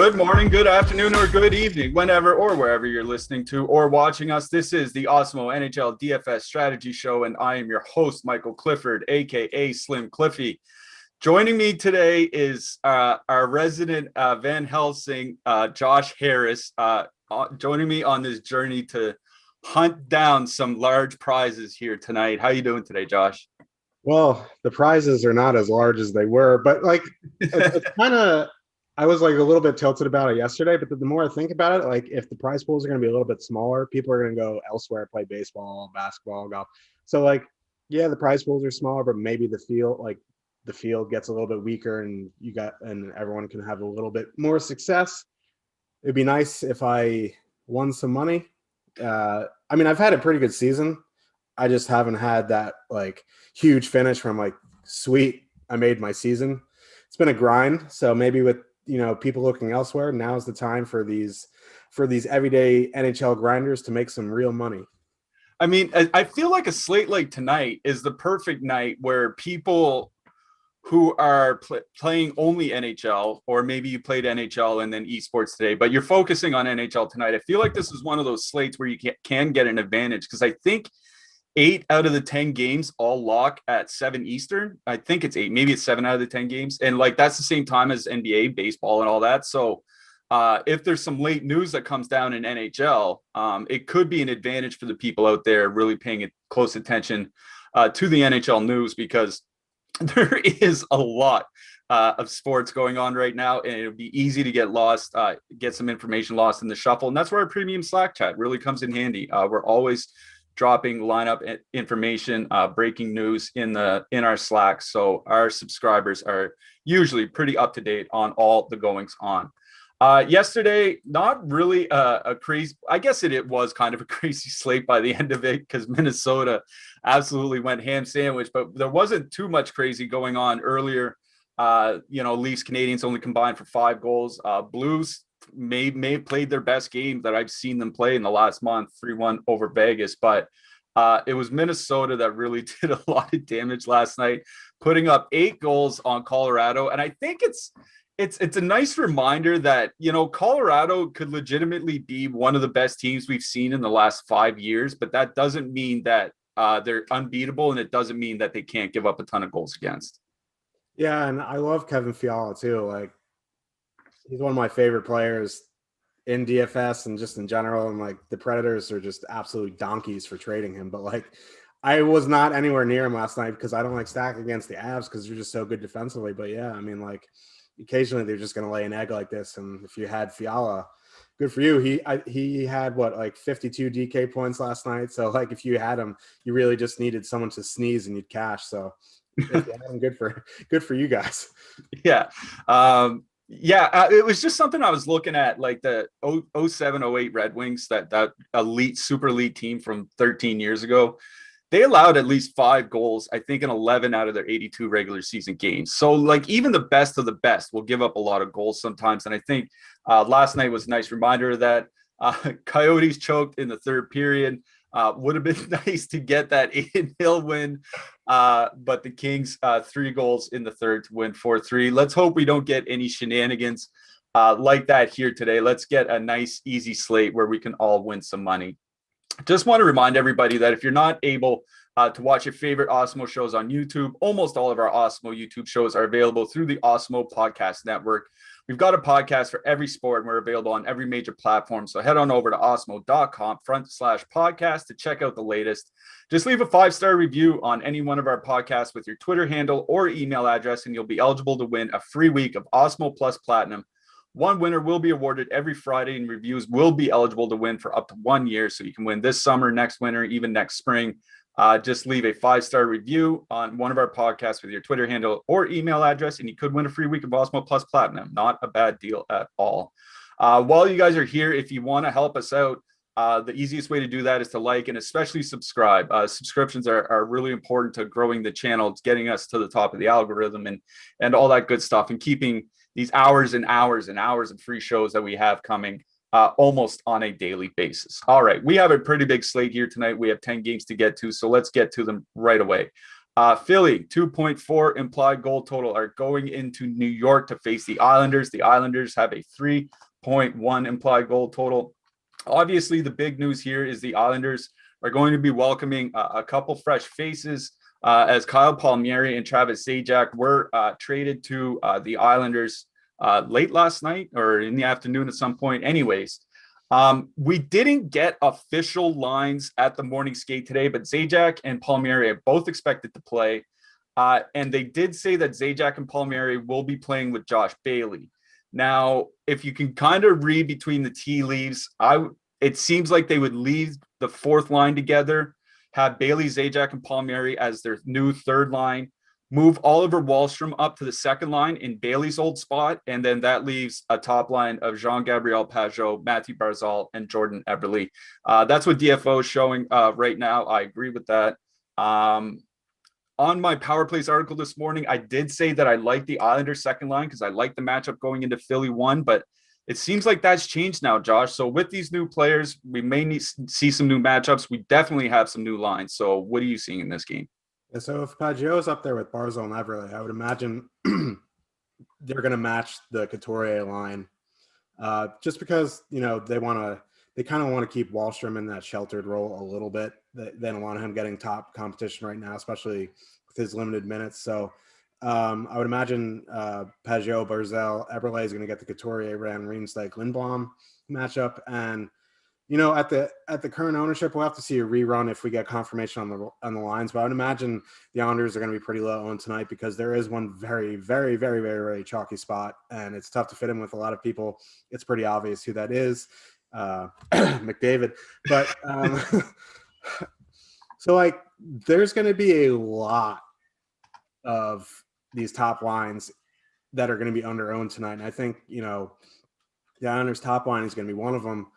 Good morning, good afternoon, or good evening, whenever or wherever you're listening to or watching us. This is the Awesemo Nhl Dfs Strategy Show, and I am your host, Michael Clifford, aka Slim Cliffy. Joining me today is our resident Van Helsing, Josh Harris, joining me on this journey to hunt down some large prizes here tonight. How you doing today, Josh? Well, the prizes are not as large as they were, but like it's kind of, I was like a little bit tilted about it yesterday, but the more I think about it, like if the prize pools are going to be a little bit smaller, people are going to go elsewhere, play baseball, basketball, golf. So like, yeah, the prize pools are smaller, but maybe the field gets a little bit weaker and everyone can have a little bit more success. It'd be nice if I won some money. I mean, I've had a pretty good season. I just haven't had that like huge finish from like, sweet, I made my season. It's been a grind. So maybe with, people looking elsewhere, now's the time for these everyday NHL grinders to make some real money. I mean, I feel like a slate like tonight is the perfect night where people who are playing only NHL, or maybe you played NHL and then esports today, but you're focusing on NHL tonight. I feel like this is one of those slates where you can get an advantage, because I think 8 out of the 10 games all lock at 7 Eastern. I think it's 8, maybe it's 7 out of the 10 games. And like, that's the same time as NBA, baseball, and all that. So if there's some late news that comes down in NHL, it could be an advantage for the people out there really paying close attention to the NHL news, because there is a lot of sports going on right now, and it'll be easy to get lost, get some information lost in the shuffle. And that's where our premium Slack chat really comes in handy. We're always dropping lineup information, breaking news in our Slack. So our subscribers are usually pretty up to date on all the goings on. Yesterday, not really a crazy, I guess it was kind of a crazy slate by the end of it, because Minnesota absolutely went ham sandwich, but there wasn't too much crazy going on earlier. Leafs, Canadiens only combined for 5 goals. Blues may have played their best game that I've seen them play in the last month, 3-1 over Vegas. But it was Minnesota that really did a lot of damage last night, putting up 8 goals on Colorado. And I think it's a nice reminder that, Colorado could legitimately be one of the best teams we've seen in the last 5 years, but that doesn't mean that they're unbeatable, and it doesn't mean that they can't give up a ton of goals against. Yeah, and I love Kevin Fiala too. Like, he's one of my favorite players in DFS and just in general. And like, the Predators are just absolute donkeys for trading him. But like, I was not anywhere near him last night because I don't like stack against the Avs because they're just so good defensively. But yeah, I mean, like, occasionally they're just going to lay an egg like this. And if you had Fiala, good for you. He had like 52 DK points last night. So like, if you had him, you really just needed someone to sneeze and you'd cash. So if you had him, good for you guys. Yeah. It was just something I was looking at, like the 07-08 Red Wings, that elite, super elite team from 13 years ago. They allowed at least 5 goals, I think, in 11 out of their 82 regular season games. So, like, even the best of the best will give up a lot of goals sometimes. And I think last night was a nice reminder of that. Coyotes choked in the third period. Would have been nice to get that 8-0 win. But the Kings, 3 goals in the third to win 4-3. Let's hope we don't get any shenanigans like that here today. Let's get a nice, easy slate where we can all win some money. Just want to remind everybody that if you're not able to watch your favorite Awesemo shows on YouTube, almost all of our Awesemo YouTube shows are available through the Awesemo Podcast Network. We've got a podcast for every sport, and we're available on every major platform. So head on over to awesemo.com/podcast to check out the latest. Just leave a 5-star review on any one of our podcasts with your Twitter handle or email address, and you'll be eligible to win a free week of Awesemo Plus Platinum. One winner will be awarded every Friday, and reviews will be eligible to win for up to 1 year. So you can win this summer, next winter, even next spring. Just leave a 5-star review on one of our podcasts with your Twitter handle or email address, and you could win a free week of Awesemo Plus Platinum. Not a bad deal at all. While you guys are here, if you want to help us out, the easiest way to do that is to like and especially subscribe. Subscriptions are really important to growing the channel. It's getting us to the top of the algorithm and all that good stuff, and keeping these hours and hours and hours of free shows that we have coming almost on a daily basis. All right, we have a pretty big slate here tonight. We have 10 games to get to, so let's get to them right away. Philly, 2.4 implied goal total are going into New York to face the Islanders. The Islanders have a 3.1 implied goal total. Obviously, the big news here is the Islanders are going to be welcoming a couple fresh faces as Kyle Palmieri and Travis Zajac were traded to the Islanders late last night or in the afternoon at some point. Anyways, we didn't get official lines at the morning skate today, but Zajac and Palmieri are both expected to play. And they did say that Zajac and Palmieri will be playing with Josh Bailey. Now, if you can kind of read between the tea leaves, it seems like they would leave the fourth line together, have Bailey, Zajac, and Palmieri as their new third line, move Oliver Wahlstrom up to the second line in Bailey's old spot, and then that leaves a top line of Jean-Gabriel Pageau, Matthew Barzal, and Jordan Eberle. That's what DFO is showing right now. I agree with that. On my Power Plays article this morning, I did say that I like the Islanders second line because I like the matchup going into Philly 1, but it seems like that's changed now, Josh. So with these new players, we may see some new matchups. We definitely have some new lines. So what are you seeing in this game? Yeah, so if Pageau is up there with Barzal and Eberle, I would imagine they're going to match the Couturier line, just because they kind of want to keep Wahlstrom in that sheltered role a little bit. They don't want him getting top competition right now, especially with his limited minutes. So I would imagine Pageau, Barzal, Eberle is going to get the Couturier, Van Riemsdyk, Lindblom matchup, and at the current ownership, we'll have to see a rerun if we get confirmation on the lines. But I would imagine the Islanders are going to be pretty low on tonight because there is one very, very, very, very, very chalky spot, and it's tough to fit in with a lot of people. It's pretty obvious who that is, McDavid. But so there's going to be a lot of these top lines that are going to be under owned tonight, and I think the Islanders' top line is going to be one of them.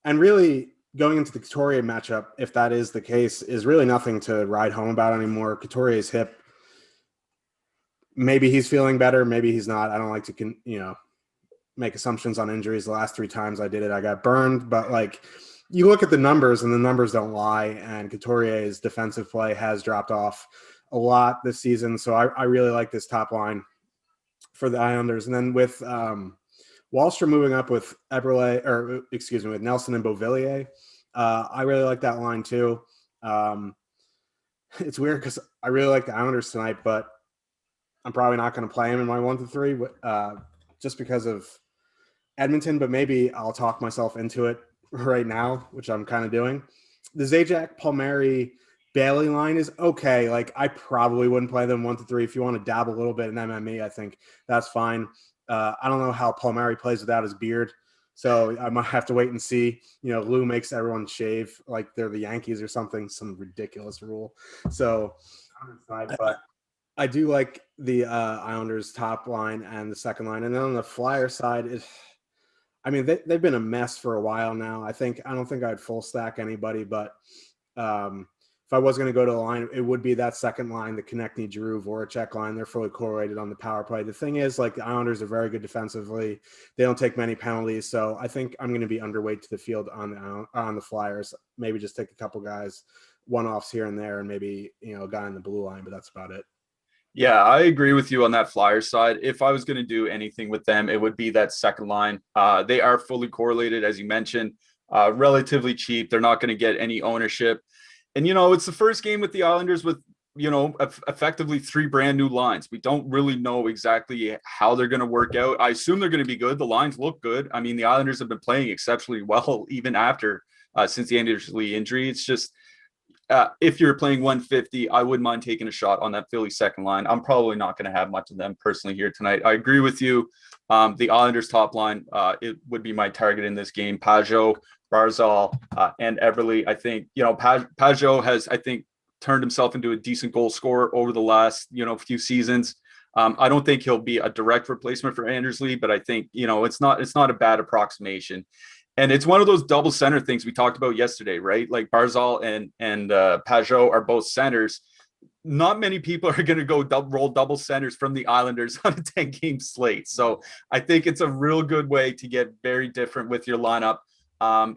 And really, going into the Couturier matchup, if that is the case, is really nothing to ride home about anymore. Couturier's hip, maybe he's feeling better, maybe he's not. I don't like to, make assumptions on injuries. The last 3 times I did it, I got burned. But, you look at the numbers, and the numbers don't lie, and Couturier's defensive play has dropped off a lot this season. So I really like this top line for the Islanders. And then with Wahlstrom moving up with with Nelson and Beauvillier. I really like that line too. It's weird because I really like the Islanders tonight, but I'm probably not going to play him in my 1-3 just because of Edmonton, but maybe I'll talk myself into it right now, which I'm kind of doing. The Zajac, Palmieri, Bailey line is okay. I probably wouldn't play them 1-3. If you want to dabble a little bit in MME, I think that's fine. I don't know how Palmieri plays without his beard, so I might have to wait and see. Lou makes everyone shave like they're the Yankees or something, some ridiculous rule. So, but I do like the Islanders top line and the second line. And then on the Flyer side, they've been a mess for a while now. I don't think I'd full stack anybody, but if I was going to go to a line, it would be that second line, the Konechny, Giroux, Voracek line. They're fully correlated on the power play. The thing is, the Islanders are very good defensively. They don't take many penalties. So I think I'm going to be underweight to the field on the Flyers. Maybe just take a couple guys, one-offs here and there, and maybe, a guy on the blue line, but that's about it. Yeah, I agree with you on that Flyers side. If I was going to do anything with them, it would be that second line. They are fully correlated, as you mentioned, relatively cheap. They're not going to get any ownership. And, it's the first game with the Islanders with, effectively 3 brand new lines. We don't really know exactly how they're going to work out. I assume they're going to be good. The lines look good. I mean, the Islanders have been playing exceptionally well, even after since the Anders Lee injury. It's just, if you're playing 150, I wouldn't mind taking a shot on that Philly second line. I'm probably not going to have much of them personally here tonight. I agree with you. The Islanders top line, it would be my target in this game. Pageau, Barzal, and Eberle. I think, Pageau has, turned himself into a decent goal scorer over the last, few seasons. I don't think he'll be a direct replacement for Anders Lee, but I think, it's not a bad approximation. And it's one of those double center things we talked about yesterday, right? Barzal and Pageau are both centers. Not many people are going to go roll double centers from the Islanders on a 10-game slate. So I think it's a real good way to get very different with your lineup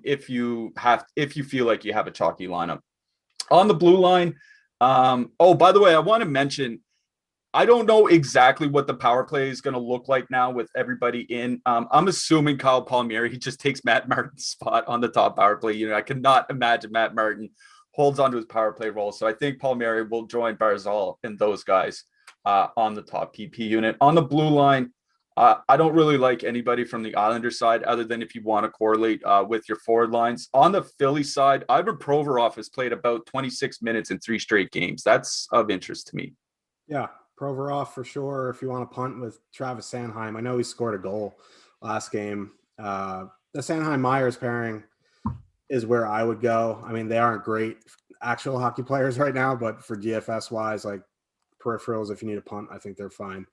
if you feel like you have a chalky lineup. On the blue line, Oh, by the way, I want to mention, I don't know exactly what the power play is going to look like now with everybody in. I'm assuming Kyle Palmieri, he just takes Matt Martin's spot on the top power play. I cannot imagine Matt Martin holds onto his power play role. So I think Palmieri will join Barzal and those guys on the top PP unit. On the blue line, I don't really like anybody from the Islander side other than if you want to correlate with your forward lines. On the Philly side, Ivan Provorov has played about 26 minutes in 3 straight games. That's of interest to me. Yeah, Provorov for sure. If you want to punt with Travis Sanheim, I know he scored a goal last game. The Sanheim-Myers pairing is where I would go. I mean, they aren't great actual hockey players right now, but for DFS-wise, like peripherals, if you need a punt, I think they're fine.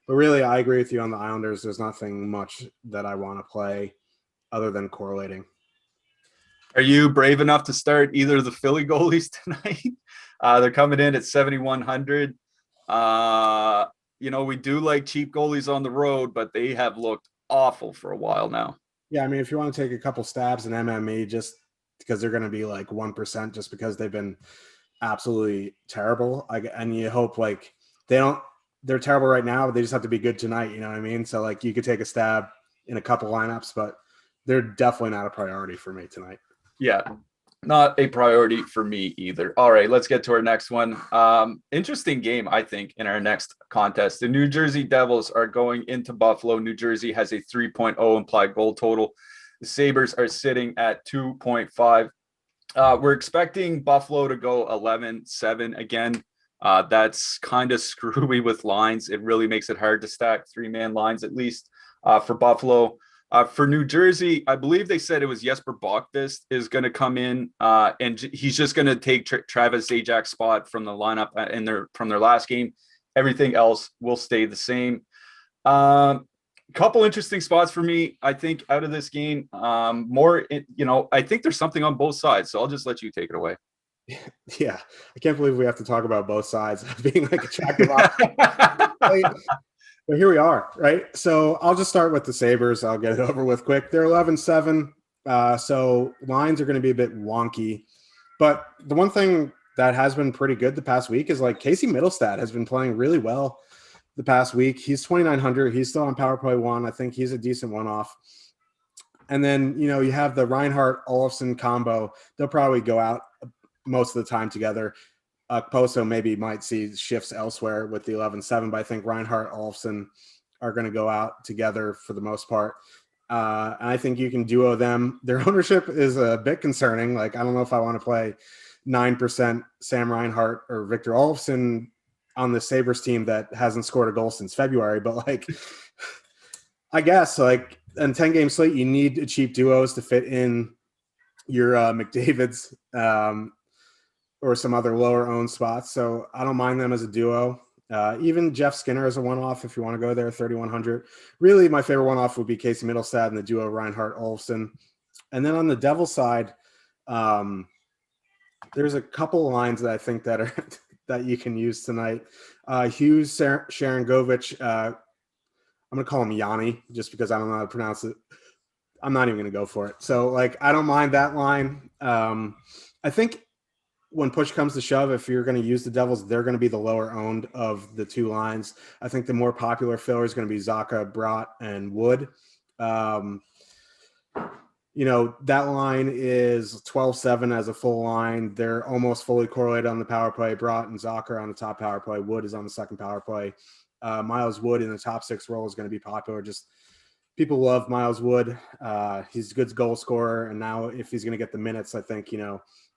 But really, I agree with you on the Islanders. There's nothing much that I want to play other than correlating. Are you brave enough to start either of the Philly goalies tonight? They're coming in at 7,100. We do like cheap goalies on the road, but they have looked awful for a while now. Yeah, I mean, if you want to take a couple stabs in MME just because they're going to be like 1% just because they've been absolutely terrible, and you hope like they're terrible right now, but they just have to be good tonight, you know what I mean? So like you could take a stab in a couple lineups, but they're definitely not a priority for me tonight. Yeah, not a priority for me either. All right, let's get to our next one. Interesting game, I think, in our next contest. The New Jersey Devils are going into Buffalo. New Jersey has a 3.0 implied goal total. The Sabres are sitting at 2.5. We're expecting Buffalo to go 11-7 again. That's kind of screwy with lines. It really makes it hard to stack 3-man lines, at least for Buffalo. For New Jersey, I believe they said it was Jesper Bokvist is going to come in, and he's just going to take Travis Zajak's spot from the lineup from their last game. Everything else will stay the same. Couple interesting spots for me, I think, out of this game. I think there's something on both sides, so I'll just let you take it away. Yeah, I can't believe we have to talk about both sides being like attractive. But here we are, right? So I'll just start with the Sabres. I'll get it over with quick. They're 11-7, so lines are going to be a bit wonky. But the one thing that has been pretty good the past week is like Casey Middlestad has been playing really well the past week. He's 2,900. He's still on power play 1. I think he's a decent one-off. And then, you have the Reinhart-Olofsson combo. They'll probably go out most of the time together. Poso maybe might see shifts elsewhere with the 11-7, but I think Reinhart Olofsson are going to go out together for the most part. And I think you can duo them. Their ownership is a bit concerning. Like, I don't know if I want to play 9% Sam Reinhart or Victor Olofsson on the Sabres team that hasn't scored a goal since February. But like, I guess like in 10-game slate, you need cheap duos to fit in your McDavid's, or some other lower owned spots. So I don't mind them as a duo. Even Jeff Skinner as a one-off, if you want to go there, 3,100. Really, my favorite one-off would be Casey Middlestad and the duo Reinhart Olofsson. And then on the Devil side, there's a couple of lines that I think that are that you can use tonight. Hughes, Sharangovich, I'm going to call him Yanni just because I don't know how to pronounce it. I'm not even going to go for it. So, like, I don't mind that line. I think when push comes to shove, if you're going to use the Devils, they're going to be the lower owned of the two lines. I think the more popular filler is going to be Zaka, Brott, and Wood. That line is 12-7 as a full line. They're almost fully correlated on the power play. Brott and Zaka are on the top power play. Wood is on the second power play. Miles Wood in the top 6 role is going to be popular. Just people love Miles Wood. He's a good goal scorer. And now if he's going to get the minutes, I think,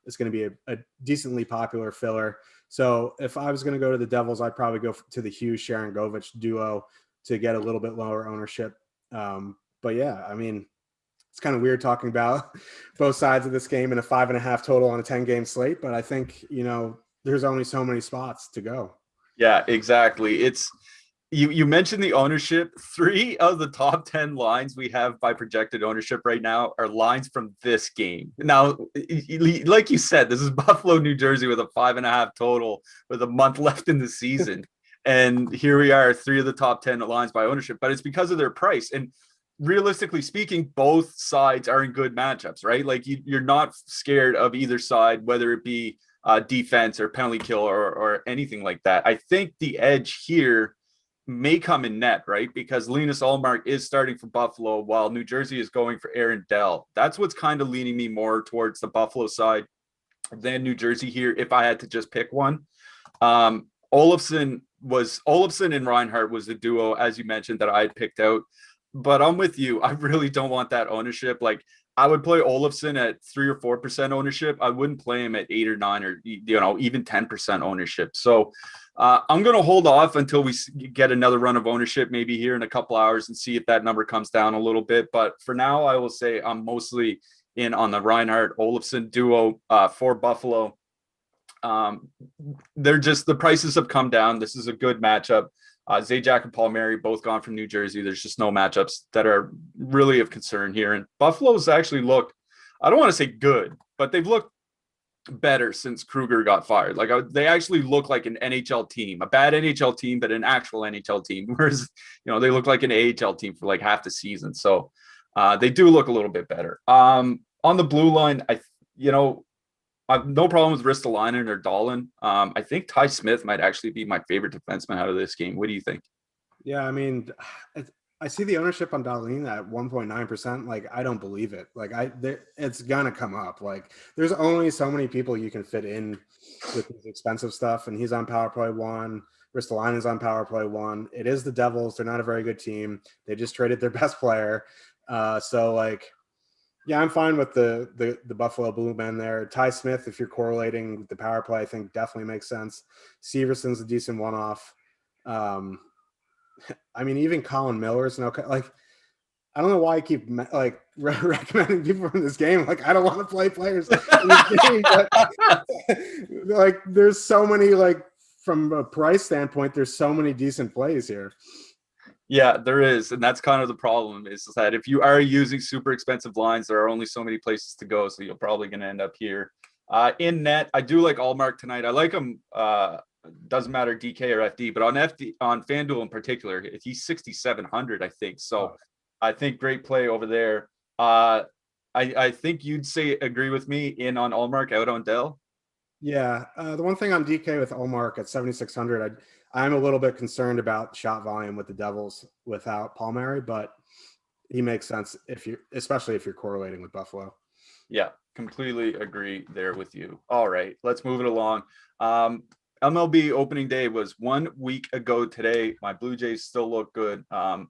it's going to be a decently popular filler. So if I was going to go to the Devils, I'd probably go to the Hughes Sharangovich duo to get a little bit lower ownership. But yeah, I mean, it's kind of weird talking about both sides of this game in a 5.5 total on a 10-game slate. But I think, there's only so many spots to go. Yeah, exactly. It's you mentioned the ownership. 3 of the top 10 lines we have by projected ownership right now are lines from this game. Now, like you said, this is Buffalo, New Jersey with a 5.5 total with a month left in the season. And here we are, 3 of the top 10 lines by ownership, but it's because of their price. And realistically speaking, both sides are in good matchups, right? Like you're not scared of either side, whether it be defense or penalty kill or anything like that. I think the edge here may come in net, right? Because Linus Ullmark is starting for Buffalo while New Jersey is going for Aaron Dell. That's what's kind of leaning me more towards the Buffalo side than New Jersey here if I had to just pick one. Olofsson and Reinhart was the duo, as you mentioned, that I had picked out. But I'm with you. I really don't want that ownership. Like, I would play Olofsson at 3 or 4% ownership. I wouldn't play him at 8 or 9 or even 10% ownership. So I'm going to hold off until we get another run of ownership, maybe here in a couple hours, and see if that number comes down a little bit. But for now, I will say I'm mostly in on the Reinhart Olofsson duo for Buffalo. They're just, the prices have come down. This is a good matchup. Zajac and Palmieri both gone from New Jersey. There's just no matchups that are really of concern here. And Buffalo's actually looked, I don't want to say good, but they've looked better since Kruger got fired. Like, they actually look like an NHL team, a bad NHL team, but an actual NHL team. Whereas, they look like an AHL team for like half the season. So they do look a little bit better. On the blue line, I've no problem with Ristolainen or Dahlin. I think Ty Smith might actually be my favorite defenseman out of this game. What do you think? Yeah, I mean, I see the ownership on Dahlin at 1.9%. Like, I don't believe it. Like, it's gonna come up. Like, there's only so many people you can fit in with this expensive stuff, and he's on power play 1. Ristolainen's on power play 1. It is the Devils. They're not a very good team. They just traded their best player. So like, yeah, I'm fine with the Buffalo Blue Men there. Ty Smith, if you're correlating with the power play, I think definitely makes sense. Severson's a decent one-off. I mean, even Colin Miller's no, like, I don't know why I keep like recommending people from this game. Like, I don't want to play players in this game, but like, there's so many, like, from a price standpoint, there's so many decent plays here. Yeah, there is. And that's kind of the problem, is that if you are using super expensive lines, there are only so many places to go. So you're probably going to end up here. In net, I do like Ullmark tonight. I like him. Doesn't matter DK or FD, but on Fanduel in particular, he's 6,700, I think. So I think great play over there. I think you'd agree with me in on Ullmark, out on Dell. Yeah. The one thing on DK with Ullmark at 7,600, I'm a little bit concerned about shot volume with the Devils without Palmieri, but he makes sense especially if you're correlating with Buffalo. Yeah, completely agree there with you. All right, let's move it along. MLB opening day was 1 week ago today. My Blue Jays still look good.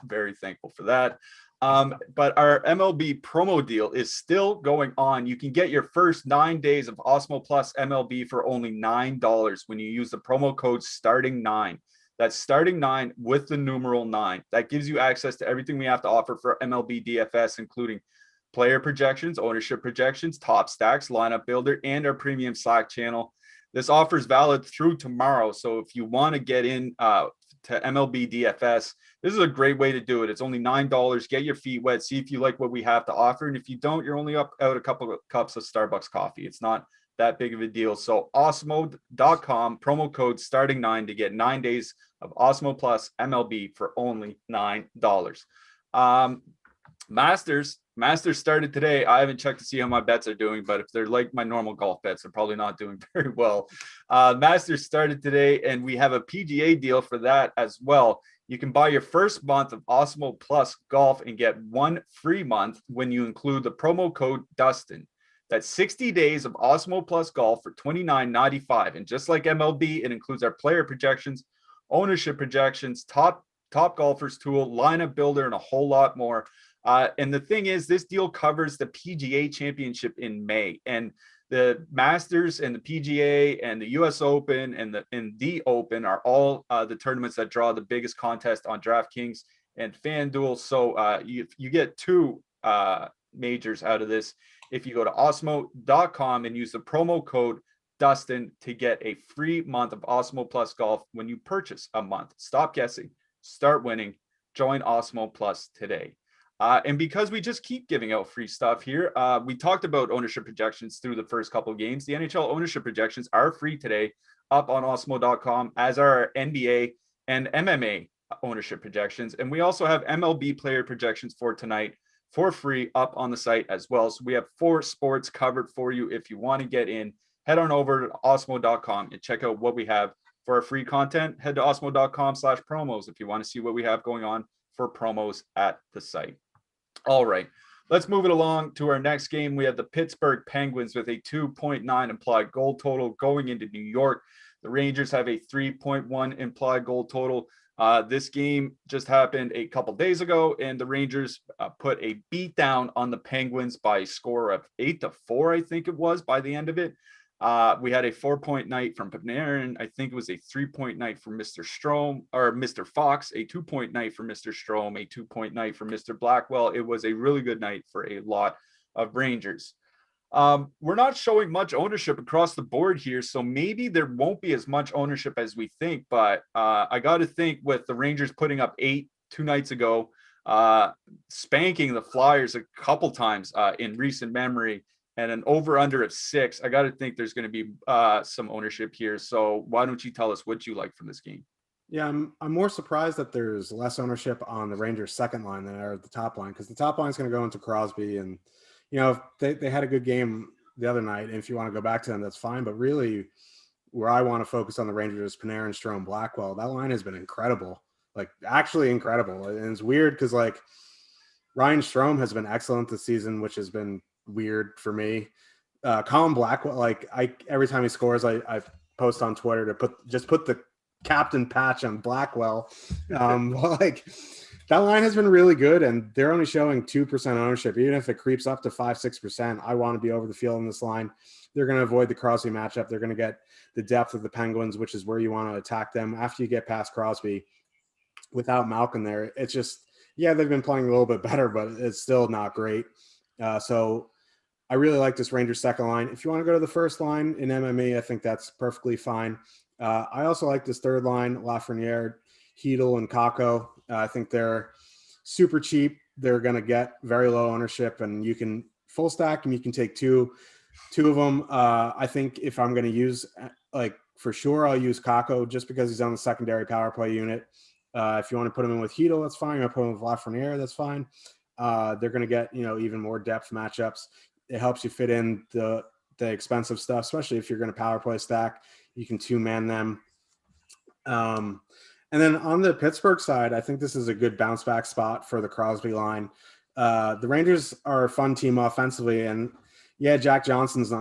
Very thankful for that. But our MLB promo deal is still going on. You can get your first 9 days of Awesemo Plus MLB for only $9 when you use the promo code STARTING9. That's STARTING9 with the numeral 9. That gives you access to everything we have to offer for MLB DFS, including player projections, ownership projections, top stacks, lineup builder, and our premium Slack channel. This offer is valid through tomorrow. So if you want to get in to MLB DFS, this is a great way to do it. It's only $9. Get your feet wet. See if you like what we have to offer. And if you don't, you're only out a couple of cups of Starbucks coffee. It's not that big of a deal. So awesemo.com, promo code STARTING9 to get 9 days of Awesemo Plus MLB for only $9. Masters started today. I haven't checked to see how my bets are doing, but if they're like my normal golf bets, they're probably not doing very well. Masters started today, and we have a PGA deal for that as well. You can buy your first month of Awesemo Plus Golf and get 1 free month when you include the promo code Dustin. That's 60 days of Awesemo Plus Golf for $29.95. And just like MLB, it includes our player projections, ownership projections, top golfers tool, lineup builder, and a whole lot more. And the thing is, this deal covers the PGA Championship in May, and the Masters and the PGA and the US Open and the Open are all the tournaments that draw the biggest contest on Draftkings and Fanduel. So you get 2 majors out of this if you go to awesemo.com and use the promo code Dustin to get a free month of Awesemo Plus Golf when you purchase a month. Stop guessing, start winning, join Awesemo Plus today. And because we just keep giving out free stuff here, we talked about ownership projections through the first couple of games. The NHL ownership projections are free today up on awesemo.com, as are our NBA and MMA ownership projections. And we also have MLB player projections for tonight for free up on the site as well. So we have 4 sports covered for you if you want to get in head on over to awesemo.com and check out what we have for our free content. Head to awesemo.com/promos if you want to see what we have going on for promos at the site. All right, let's move it along to our next game. We have the Pittsburgh Penguins with a 2.9 implied goal total going into New York. The Rangers have a 3.1 implied goal total. This game just happened a couple days ago, and the Rangers put a beat down on the Penguins by a score of 8-4, I think it was, by the end of it. We had a 4-point night from Panarin. I think it was a 3-point night for Mr. Strome or Mr. Fox, a 2-point night for Mr. Strome, a 2-point night for Mr. Blackwell. It was a really good night for a lot of Rangers. We're not showing much ownership across the board here, so maybe there won't be as much ownership as we think, but I got to think with the Rangers putting up 8 2 nights ago, spanking the Flyers a couple times in recent memory, and an over-under of 6, I got to think there's going to be some ownership here. So why don't you tell us what you like from this game? Yeah, I'm more surprised that there's less ownership on the Rangers' second line than there are the top line, because the top line is going to go into Crosby, and they had a good game the other night, and if you want to go back to them, that's fine. But really, where I want to focus on the Rangers is Panarin, Strome, Blackwell. That line has been incredible, like actually incredible. And it's weird because like Ryan Strome has been excellent this season, which has been weird for me. Colin Blackwell, like every time he scores, I post on Twitter to put the captain patch on Blackwell. Like that line has been really good, and they're only showing 2% ownership. Even if it creeps up to 5-6%, I want to be over the field in this line. They're going to avoid the Crosby matchup. They're going to get the depth of the Penguins, which is where you want to attack them. After you get past Crosby, without Malkin there, it's just, yeah, they've been playing a little bit better, but it's still not great. So I really like this Rangers second line. If you want to go to the first line in MME, I think that's perfectly fine. I also like this third line, Lafreniere, Hedl, and Kakko. I think they're super cheap. They're going to get very low ownership, and you can full stack them. You can take two of them. I think if I'm going to use, like, for sure, I'll use Kakko just because he's on the secondary power play unit. If you want to put him in with Hedl, that's fine. You want to put him with Lafreniere, that's fine. They're going to get, even more depth matchups. It helps you fit in the expensive stuff, especially if you're going to power play stack. You can two-man them. And then on the Pittsburgh side, I think this is a good bounce back spot for the Crosby line. The Rangers are a fun team offensively, and yeah, Jack Johnson's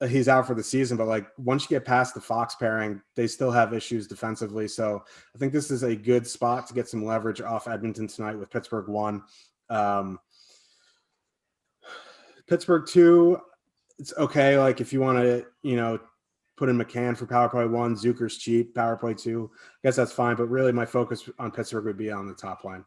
he's out for the season, but like once you get past the Fox pairing, they still have issues defensively. So I think this is a good spot to get some leverage off Edmonton tonight with Pittsburgh 1. Pittsburgh 2, it's okay. Like if you want to, put in McCann for power play 1, Zucker's cheap, power play 2. I guess that's fine. But really my focus on Pittsburgh would be on the top line.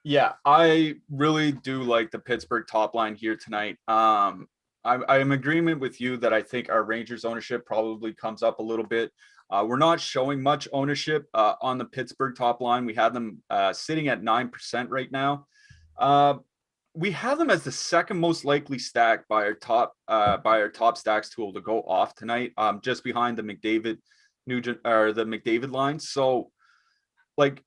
Yeah, I really do like the Pittsburgh top line here tonight. I'm in agreement with you that I think our Rangers ownership probably comes up a little bit. We're not showing much ownership on the Pittsburgh top line. We have them sitting at 9% right now. We have them as the second most likely stack by our top stacks tool to go off tonight, just behind the McDavid Nugent or the McDavid line. So, like,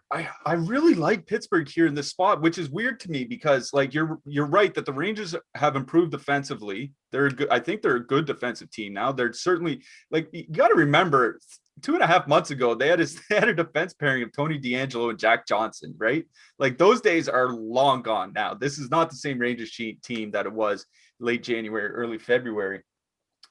I really like Pittsburgh here in this spot, which is weird to me because, like, you're right that the Rangers have improved defensively. I think they're a good defensive team now. They're certainly, like, you got to remember 2.5 months ago, they had a defense pairing of Tony DeAngelo and Jack Johnson, right? Like those days are long gone now. This is not the same Rangers team that it was late January, early February.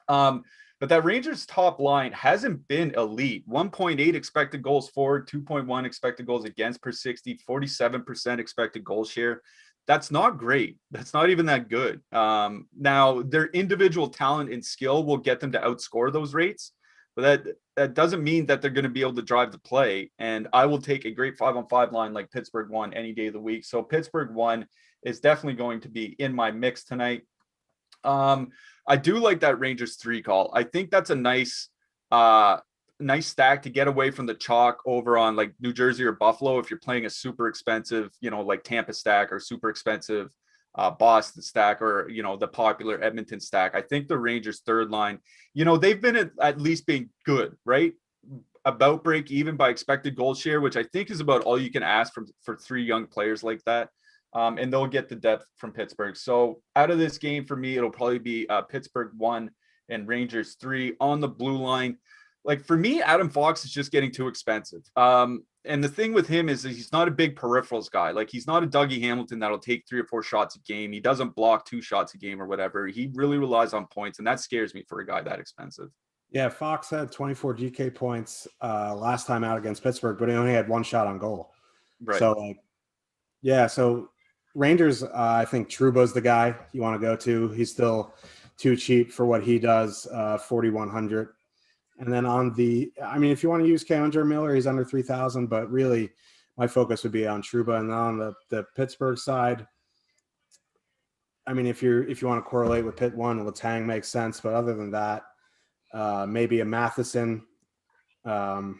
But that Rangers top line hasn't been elite. 1.8 expected goals for, 2.1 expected goals against per 60, 47% expected goal share. That's not great. That's not even that good. Now, their individual talent and skill will get them to outscore those rates, but that doesn't mean that they're going to be able to drive the play. And I will take a great 5-on-5 line like Pittsburgh 1 any day of the week. So Pittsburgh 1 is definitely going to be in my mix tonight. I do like that Rangers 3 call. I think that's a nice stack to get away from the chalk over on like New Jersey or Buffalo if you're playing a super expensive, like Tampa stack or super expensive Boston stack or, the popular Edmonton stack. I think the Rangers third line, they've been at least being good, right? About break even by expected goal share, which I think is about all you can ask for 3 young players like that. And they'll get the depth from Pittsburgh. So out of this game for me, it'll probably be Pittsburgh 1 and Rangers 3 on the blue line. Like for me, Adam Fox is just getting too expensive. And the thing with him is that he's not a big peripherals guy. Like he's not a Dougie Hamilton that'll take 3 or 4 shots a game. He doesn't block 2 shots a game or whatever. He really relies on points, and that scares me for a guy that expensive. Yeah, Fox had 24 GK points last time out against Pittsburgh, but he only had 1 shot on goal. Right. So, like, yeah, so Rangers, I think Trouba's the guy you want to go to. He's still too cheap for what he does, 4,100. And then if you want to use Kalinger Miller, he's under 3,000, but really my focus would be on Trouba. And then on the Pittsburgh side, I mean, if you want to correlate with Pitt 1, Letang makes sense. But other than that, maybe a Matheson. I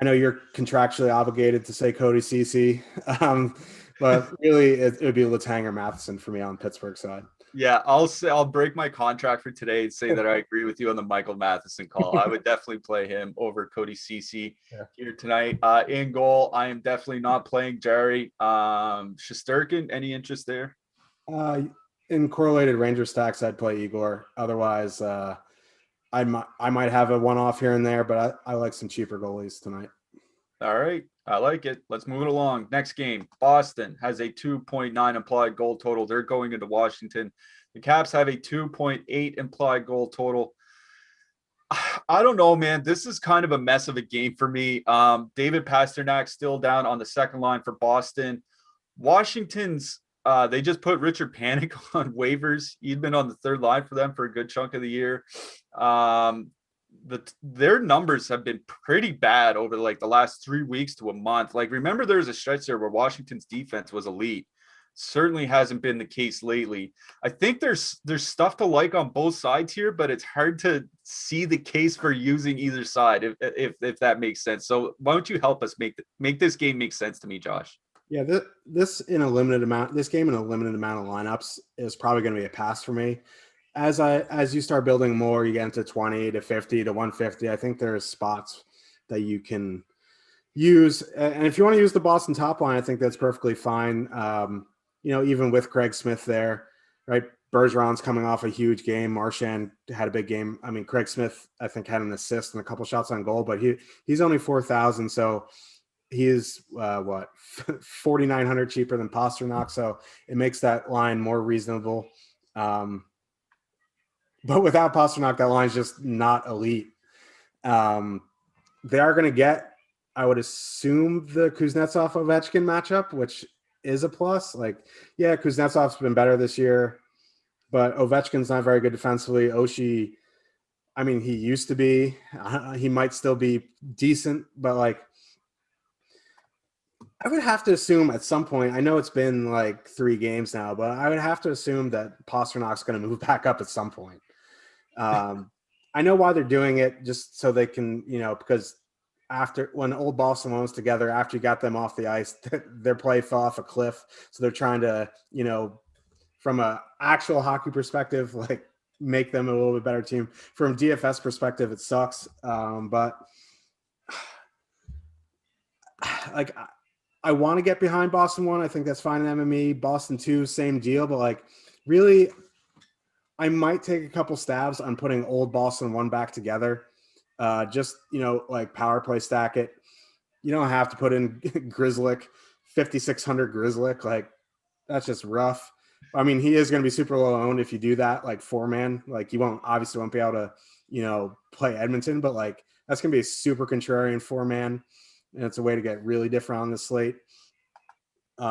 know you're contractually obligated to say Cody Ceci, but really it would be Letang or Matheson for me on Pittsburgh side. Yeah, I'll break my contract for today and say that I agree with you on the Michael Matheson call. I would definitely play him over Cody Ceci here tonight. In goal, I am definitely not playing Jerry. Shesterkin, any interest there? In correlated Ranger stacks, I'd play Igor. Otherwise, I might have a one-off here and there, but I like some cheaper goalies tonight. All right. I like it. Let's move it along. Next game. Boston has a 2.9 implied goal total. They're going into Washington. The Caps have a 2.8 implied goal total. I don't know, man. This is kind of a mess of a game for me. David Pastrnak still down on the second line for Boston. Washington's they just put Richard Panik on waivers. He'd been on the third line for them for a good chunk of the year. Their numbers have been pretty bad over like the last 3 weeks to a month. Like, remember there was a stretch there where Washington's defense was elite. Certainly hasn't been the case lately. I think there's stuff to like on both sides here, but it's hard to see the case for using either side if that makes sense. So why don't you help us make this game make sense to me, Josh? Yeah, this game in a limited amount of lineups is probably going to be a pass for me. As you start building more, you get into 20 to 50 to 150. I think there's spots that you can use, and if you want to use the Boston top line, I think that's perfectly fine. Even with Craig Smith there, right? Bergeron's coming off a huge game. Marchand had a big game. I mean, Craig Smith, I think, had an assist and a couple shots on goal, but he's only 4,000, so he is 4,900 cheaper than Pastrnak, so it makes that line more reasonable. But without Pastrnak, that line's just not elite. They are going to get, I would assume, the Kuznetsov-Ovechkin matchup, which is a plus. Like, yeah, Kuznetsov's been better this year, but Ovechkin's not very good defensively. Oshie, I mean, he used to be. He might still be decent, but, like, I would have to assume at some point, I know it's been like 3 games now, but I would have to assume that Pasternak's going to move back up at some point. I know why they're doing it, just so they can, because when old Boston was together, after you got them off the ice, their play fell off a cliff. So they're trying to, from an actual hockey perspective, like, make them a little bit better team. From DFS perspective, it sucks. But like, I want to get behind Boston 1. I think that's fine in MME. Boston 2, same deal. But, like, really, I might take a couple stabs on putting old Boston 1 back together. Just, like, power play stack it. You don't have to put in Grzelcyk, 5,600 Grzelcyk. Like, that's just rough. I mean, he is going to be super low owned if you do that, like, 4-man. Like, you won't be able to, play Edmonton, but, like, that's going to be a super contrarian 4-man. And it's a way to get really different on the slate. If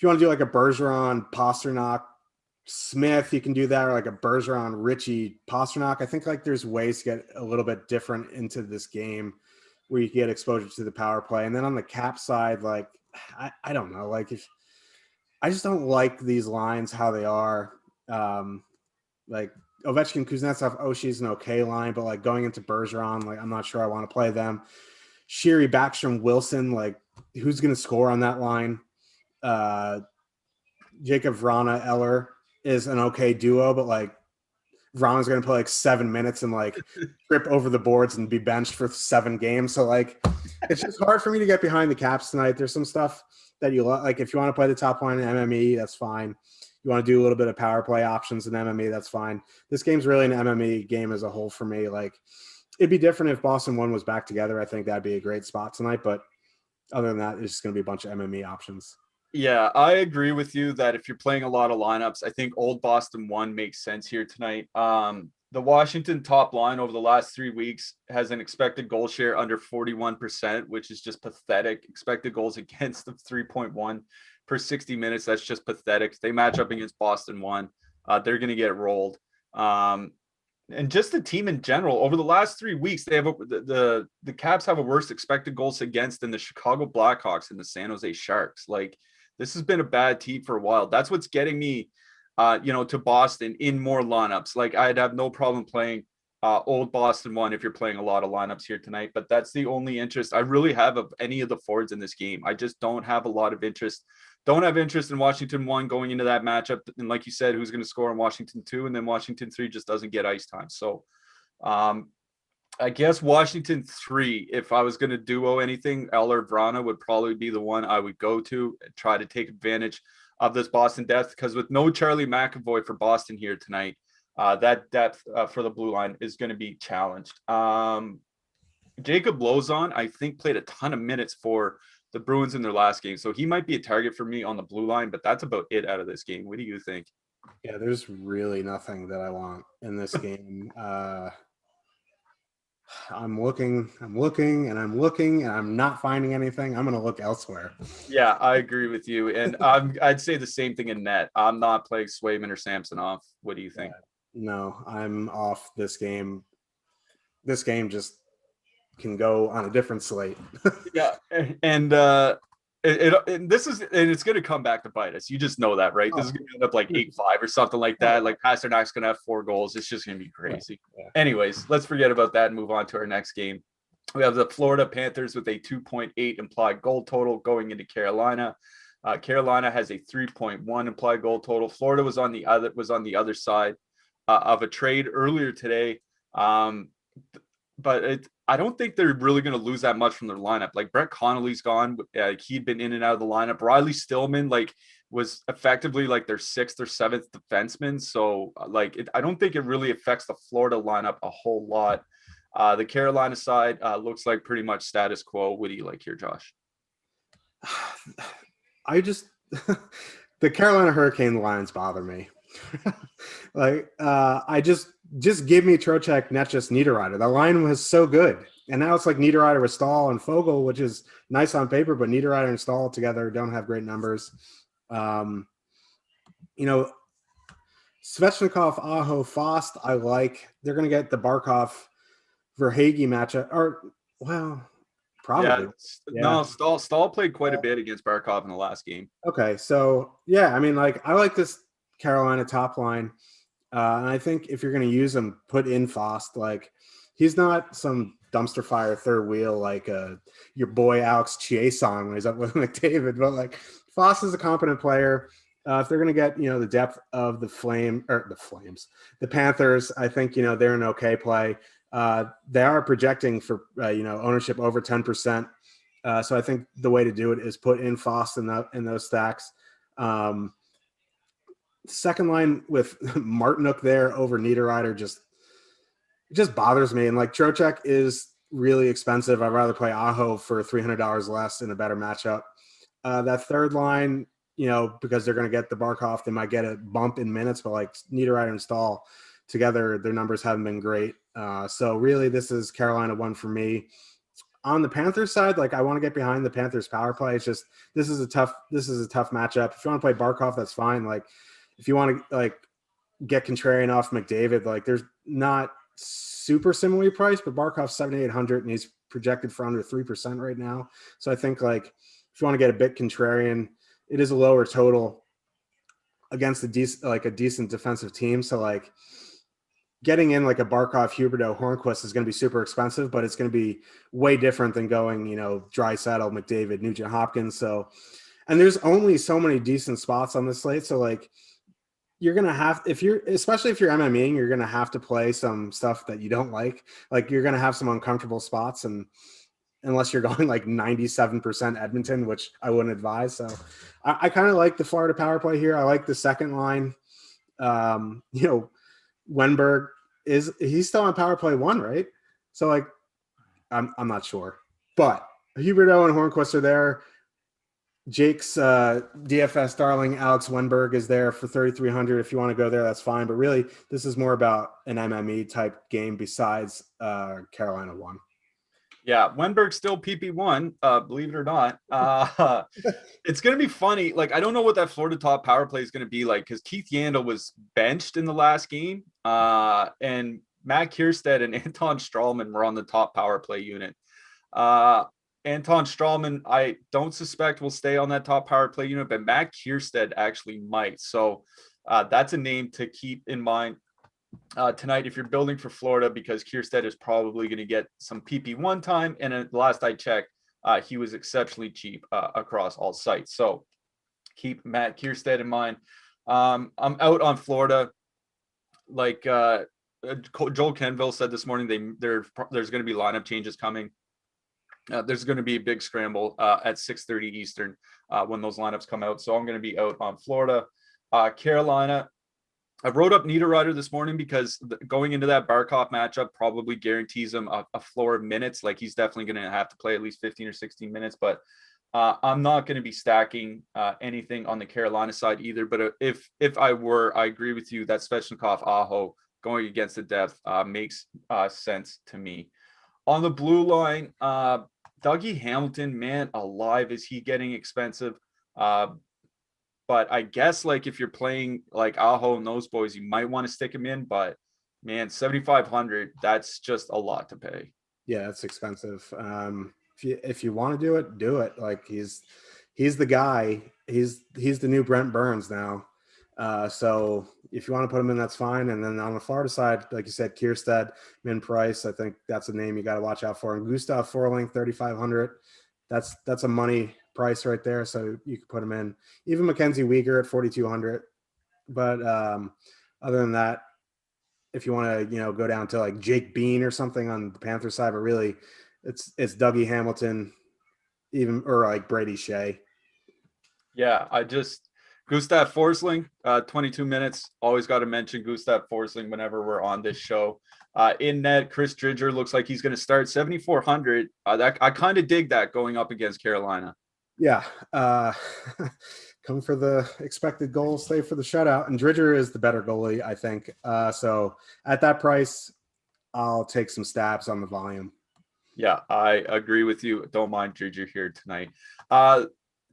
you want to do like a Bergeron, Pastrnak, Smith, you can do that, or like a Bergeron, Richie, Pastrnak. I think, like, there's ways to get a little bit different into this game where you can get exposure to the power play. And then on the Cap side, like, I don't know, like, if I just don't like these lines how they are. Like, Ovechkin, Kuznetsov, Oshie's an okay line, but, like, going into Bergeron, like, I'm not sure I want to play them. Sheary, Backstrom, Wilson, like, who's going to score on that line? Jacob Vrana, Eller is an okay duo, but, like, Vrana's going to play like 7 minutes and, like, trip over the boards and be benched for 7 games. So, like, it's just hard for me to get behind the Caps tonight. There's some stuff that you like. If you want to play the top line in MME, that's fine. you want to do a little bit of power play options in MME, that's fine. This game's really an MME game as a whole for me. Like, it'd be different if Boston 1 was back together. I think that'd be a great spot tonight. But other than that, it's just going to be a bunch of MME options. Yeah, I agree with you that if you're playing a lot of lineups, I think old Boston 1 makes sense here tonight. The Washington top line over the last 3 weeks has an expected goal share under 41%, which is just pathetic. Expected goals against of 3.1 per 60 minutes. That's just pathetic. They match up against Boston 1. They're going to get rolled. And just the team in general, over the last 3 weeks, they have the Caps have a worse expected goals against than the Chicago Blackhawks and the San Jose Sharks. Like, this has been a bad team for a while. That's what's getting me to Boston in more lineups. Like, I'd have no problem playing old Boston 1 if you're playing a lot of lineups here tonight, but that's the only interest I really have of any of the forwards in this game. I just don't have a lot of interest. Don't have interest in Washington 1 going into that matchup. And like you said, who's going to score in Washington 2, and then Washington 3 just doesn't get ice time. So I guess Washington 3, if I was going to duo anything, Eller Vrana would probably be the one I would go to and try to take advantage of this Boston depth, because with no Charlie McAvoy for Boston here tonight, that depth for the blue line is going to be challenged. Jacob Lozon, I think, played a ton of minutes for the Bruins in their last game, so he might be a target for me on the blue line, but that's about it out of this game. What do you think? Yeah, there's really nothing that I want in this game. I'm looking, and I'm not finding anything. I'm going to look elsewhere. Yeah, I agree with you. And I'd say the same thing in net. I'm not playing Swayman or Samsonov. What do you think? No, I'm off this game. This game just can go on a different slate. Yeah. And this is, and it's going to come back to bite us. You just know that, right? This is going to end up like 8-5 or something like that. Like, Pasternak's going to have 4 goals. It's just going to be crazy. Yeah. Anyways, let's forget about that and move on to our next game. We have the Florida Panthers with a 2.8 implied goal total going into Carolina. Carolina has a 3.1 implied goal total. Florida was on the other side of a trade earlier today. But I don't think they're really going to lose that much from their lineup. Like, Brett Connolly's gone. He'd been in and out of the lineup. Riley Stillman, was effectively like their 6th or 7th defenseman. So, I don't think it really affects the Florida lineup a whole lot. The Carolina side looks like pretty much status quo. What do you like here, Josh? The Carolina Hurricane lines bother me. Just give me Trocheck, Netchus, Niederreiter. The line was so good. And now it's like Niederreiter with Stahl and Fogle, which is nice on paper, but Niederreiter and Stahl together don't have great numbers. Svechnikov, Aho, Fost, I like. They're going to get the Barkov Verhaeghe matchup. Probably. Yeah. No, Stahl played quite a bit against Barkov in the last game. Okay, so, yeah, I mean, I like this Carolina top line. And I think if you're going to use him, put in Fost. He's not some dumpster fire third wheel like your boy Alex Chiasson when he's up with McDavid. But Fost is a competent player. If they're going to get the depth of the Panthers, I think they're an okay play. They are projecting for ownership over 10%. So I think the way to do it is put in Fost in those stacks. Second line with Martinook there over Niederreiter just bothers me. And Trocheck is really expensive. I'd rather play Aho for $300 less in a better matchup. That third line, because they're going to get the Barkov, they might get a bump in minutes, but Niederreiter and Stahl together, their numbers haven't been great. So really this is Carolina 1 for me. On the Panthers side, I want to get behind the Panthers power play. It's just, this is a tough matchup. If you want to play Barkov, that's fine. If you want to get contrarian off McDavid, there's not super similarly priced, but Barkov's 7,800 and he's projected for under 3% right now. So I think if you want to get a bit contrarian, it is a lower total against a decent defensive team. So getting in a Barkov, Huberdeau, Hornquist is going to be super expensive, but it's going to be way different than going Draisaitl, McDavid, Nugent Hopkins. So, and there's only so many decent spots on this slate. So you're going to have, especially if you're MMEing, you're going to have to play some stuff that you don't like. You're going to have some uncomfortable spots. And unless you're going like 97% Edmonton, which I wouldn't advise. So I kind of like the Florida power play here. I like the second line. Wenberg he's still on power play 1, right? So like, I'm not sure, but Huberdeau and Hornquist are there. Jake's DFS darling Alex Wenberg is there for 3,300. If you want to go there, that's fine. But really, this is more about an MME type game besides Carolina 1. Yeah, Wenberg's still PP1, believe it or not. It's going to be funny. Like, I don't know what that Florida top power play is going to be like, because Keith Yandel was benched in the last game, and Matt Kierstead and Anton Strahlman were on the top power play unit. Anton Strahlman, I don't suspect will stay on that top power play unit, but Matt Kierstead actually might. So that's a name to keep in mind tonight if you're building for Florida, because Kierstead is probably going to get some PP1 time. And the last I checked, he was exceptionally cheap across all sites. So keep Matt Kierstead in mind. I'm out on Florida. Like Joel Kenville said this morning, there's going to be lineup changes coming. There's going to be a big scramble at 6:30 Eastern when those lineups come out. So I'm going to be out on Florida. Carolina, I wrote up Niederreiter this morning because going into that Barkov matchup probably guarantees him a floor of minutes. Like, he's definitely going to have to play at least 15 or 16 minutes. But I'm not going to be stacking anything on the Carolina side either. But if I were, I agree with you that Svechnikov, Aho going against the depth makes sense to me. On the blue line, Dougie Hamilton, man alive, is he getting expensive? But I guess, like, if you're playing like Aho and those boys, you might want to stick him in. But man, 7,500, that's just a lot to pay. Yeah, that's expensive. If you want to do it, do it. Like, he's the guy. He's the new Brent Burns now. So if you want to put him in, that's fine. And then on the Florida side, like you said, Kierstead, Min Price, I think that's a name you got to watch out for. And Gustav Forling, 3,500. That's a money price right there. So you can put him in. Even Mackenzie Weegar at 4,200. But other than that, if you want to, go down to like Jake Bean or something on the Panthers side, but really it's Dougie Hamilton, or like Brady Shea. Yeah, Gustav Forsling, 22 minutes. Always got to mention Gustav Forsling whenever we're on this show. In net, Chris Driedger looks like he's going to start 7,400. I kind of dig that going up against Carolina. Yeah. Come for the expected goal, stay for the shutout. And Driedger is the better goalie, I think. So at that price, I'll take some stabs on the volume. Yeah, I agree with you. Don't mind Driedger here tonight.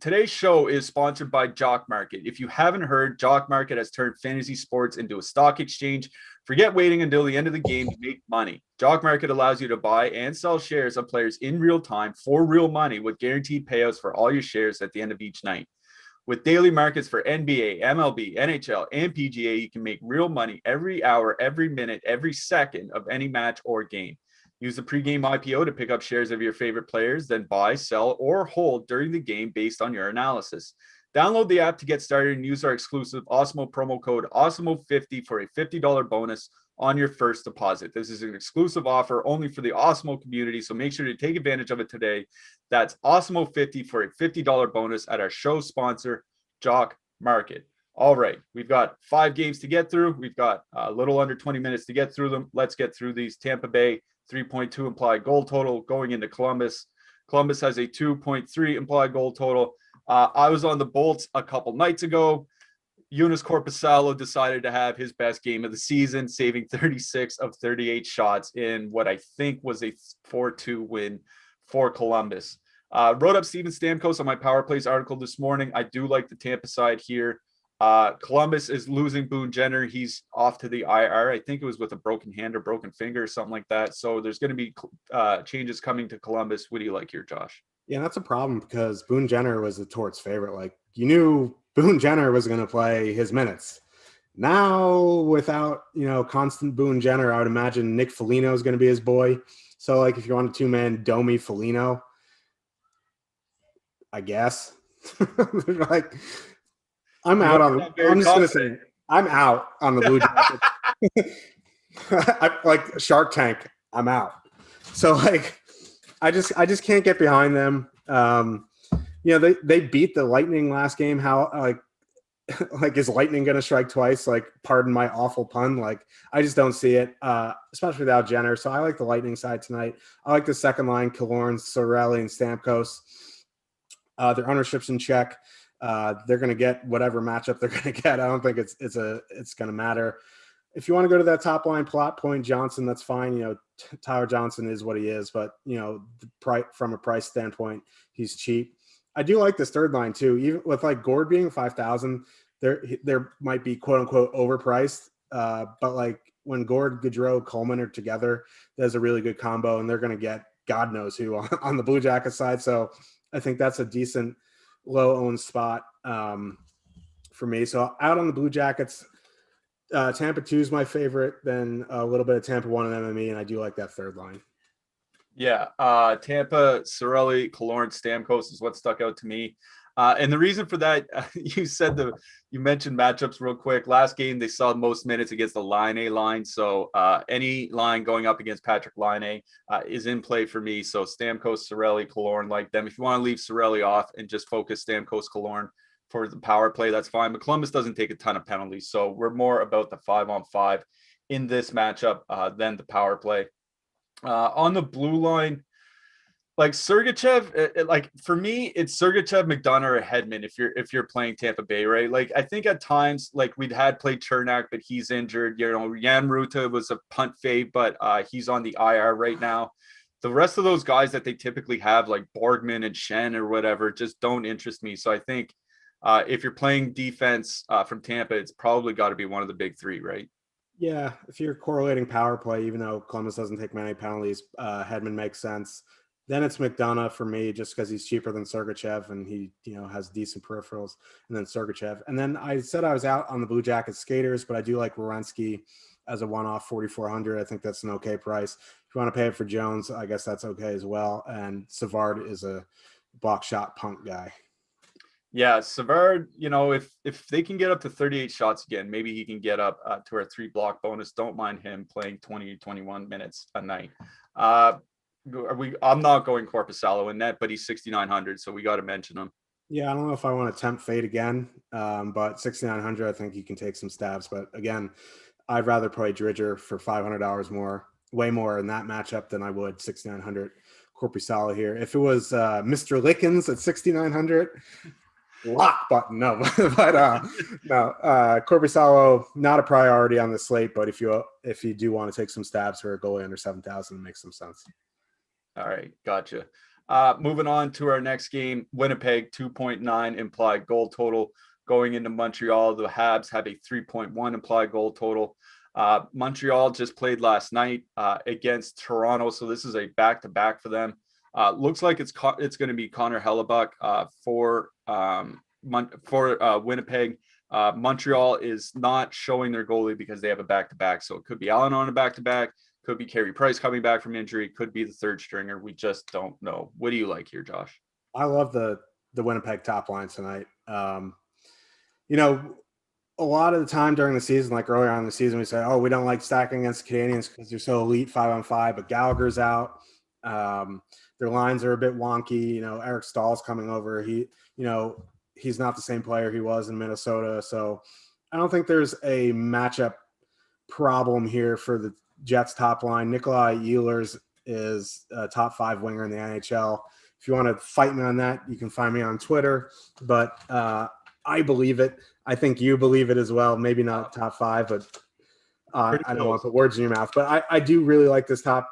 Today's show is sponsored by Jock Market. If you haven't heard, Jock Market has turned fantasy sports into a stock exchange. Forget waiting until the end of the game to make money. Jock Market allows you to buy and sell shares of players in real time for real money with guaranteed payouts for all your shares at the end of each night. With daily markets for NBA, MLB, NHL, and PGA, you can make real money every hour, every minute, every second of any match or game. Use the pregame IPO to pick up shares of your favorite players, then buy, sell, or hold during the game based on your analysis. Download the app to get started and use our exclusive Awesemo promo code Awesemo50 for a $50 bonus on your first deposit. This is an exclusive offer only for the Awesemo community, so make sure to take advantage of it today. That's Awesemo50 for a $50 bonus at our show sponsor, Jock Market. All right, we've got 5 games to get through. We've got a little under 20 minutes to get through them. Let's get through these. Tampa Bay, 3.2 implied goal total going into Columbus. Columbus has a 2.3 implied goal total. I was on the Bolts a couple nights ago. Jonas Korpisalo decided to have his best game of the season, saving 36 of 38 shots in what I think was a 4-2 win for Columbus. Wrote up Steven Stamkos on my Power Plays article this morning. I do like the Tampa side here. Columbus is losing Boone Jenner. He's off to the IR. I think it was with a broken hand or broken finger or something like that. So there's going to be changes coming to Columbus. What do you like here, Josh? Yeah, that's a problem because Boone Jenner was the Torts' favorite. Like, you knew Boone Jenner was going to play his minutes. Now, without, constant Boone Jenner, I would imagine Nick Foligno is going to be his boy. So, like, if you want a 2-man Domi Foligno, I guess. Like, I'm out on. I'm just gonna say I'm out on the Blue Jackets. Like Shark Tank, I'm out. So like, I just can't get behind them. They beat the Lightning last game. How like is Lightning going to strike twice? Like, pardon my awful pun. Like, I just don't see it, especially without Jenner. So I like the Lightning side tonight. I like the second line, Killorn, Sorelli, and Stamkos. Their ownership's in check. They're going to get whatever matchup they're going to get. I don't think it's going to matter. If you want to go to that top line plot point, Johnson, that's fine. Tyler Johnson is what he is, but from a price standpoint, he's cheap. I do like this third line too. Even with like Gord being 5,000, there might be quote unquote overpriced. But like when Gord, Gaudreau, Coleman are together, there's a really good combo, and they're going to get God knows who on the Blue Jackets side. So I think that's a decent low owned spot for me. So out on the Blue Jackets, Tampa 2 is my favorite, then a little bit of Tampa 1 and MME, and I do like that third line. Yeah, Tampa, Sorelli, Killorn, Stamkos is what stuck out to me. And the reason for that, you mentioned matchups real quick. Last game, they saw most minutes against the Line line. So any line going up against Patrick Line is in play for me. So Stamkos, Sorelli, Killorn, like them. If you want to leave Sorelli off and just focus Stamkos, Killorn for the power play, that's fine. But Columbus doesn't take a ton of penalties. So we're more about the 5-on-5 in this matchup than the power play. On the blue line, like Sergachev, like for me, it's Sergachev, McDonough, or Hedman if you're playing Tampa Bay, right? Like I think at times, like we'd had played Chernak, but he's injured. Jan Ruta was a punt fade, but he's on the IR right now. The rest of those guys that they typically have, like Borgman and Shen or whatever, just don't interest me. So I think if you're playing defense from Tampa, it's probably got to be one of the big three, right? Yeah, if you're correlating power play, even though Columbus doesn't take many penalties, Hedman makes sense. Then it's McDonough for me, just because he's cheaper than Sergachev and he, has decent peripherals. And then Sergachev. And then I said I was out on the Blue Jackets skaters, but I do like Werenski as a one-off 4,400. I think that's an okay price. If you want to pay it for Jones, I guess that's okay as well. And Savard is a block shot punt guy. Yeah, Savard, if they can get up to 38 shots again, maybe he can get up to our 3-block bonus. Don't mind him playing 20, 21 minutes a night. I'm not going Korpisalo in net, but he's 6,900, so we got to mention him. Yeah, I don't know if I want to tempt fate again, but 6,900, I think you can take some stabs. But again, I'd rather play Dridger for $500 more, way more in that matchup than I would 6,900 Korpisalo here. If it was Mr. Lickens at 6,900, lock button, no. But no, Korpisalo, not a priority on the slate. But if you do want to take some stabs for a goalie under 7,000, it makes some sense. All right, gotcha. Moving on to our next game, Winnipeg 2.9 implied goal total going into Montreal. The Habs have a 3.1 implied goal total. Montreal just played last night against Toronto, so this is a back-to-back for them. Looks like it's going to be Connor Hellebuck for Winnipeg. Montreal is not showing their goalie because they have a back-to-back, so it could be Allen on a back-to-back. Could be Carey Price coming back from injury. Could be the third stringer. We just don't know. What do you like here, Josh? I love the Winnipeg top line tonight. A lot of the time during the season, like earlier on in the season, we say, "Oh, we don't like stacking against the Canadiens because they're so elite 5-on-5." But Gallagher's out. Their lines are a bit wonky. Eric Stahl's coming over. He's not the same player he was in Minnesota. So I don't think there's a matchup problem here for the Jets top line. Nikolai Ehlers is a top 5 winger in the NHL. If you want to fight me on that, you can find me on Twitter. But I believe it. I think you believe it as well. Maybe not top 5, but I don't want to put words in your mouth. But I do really like this top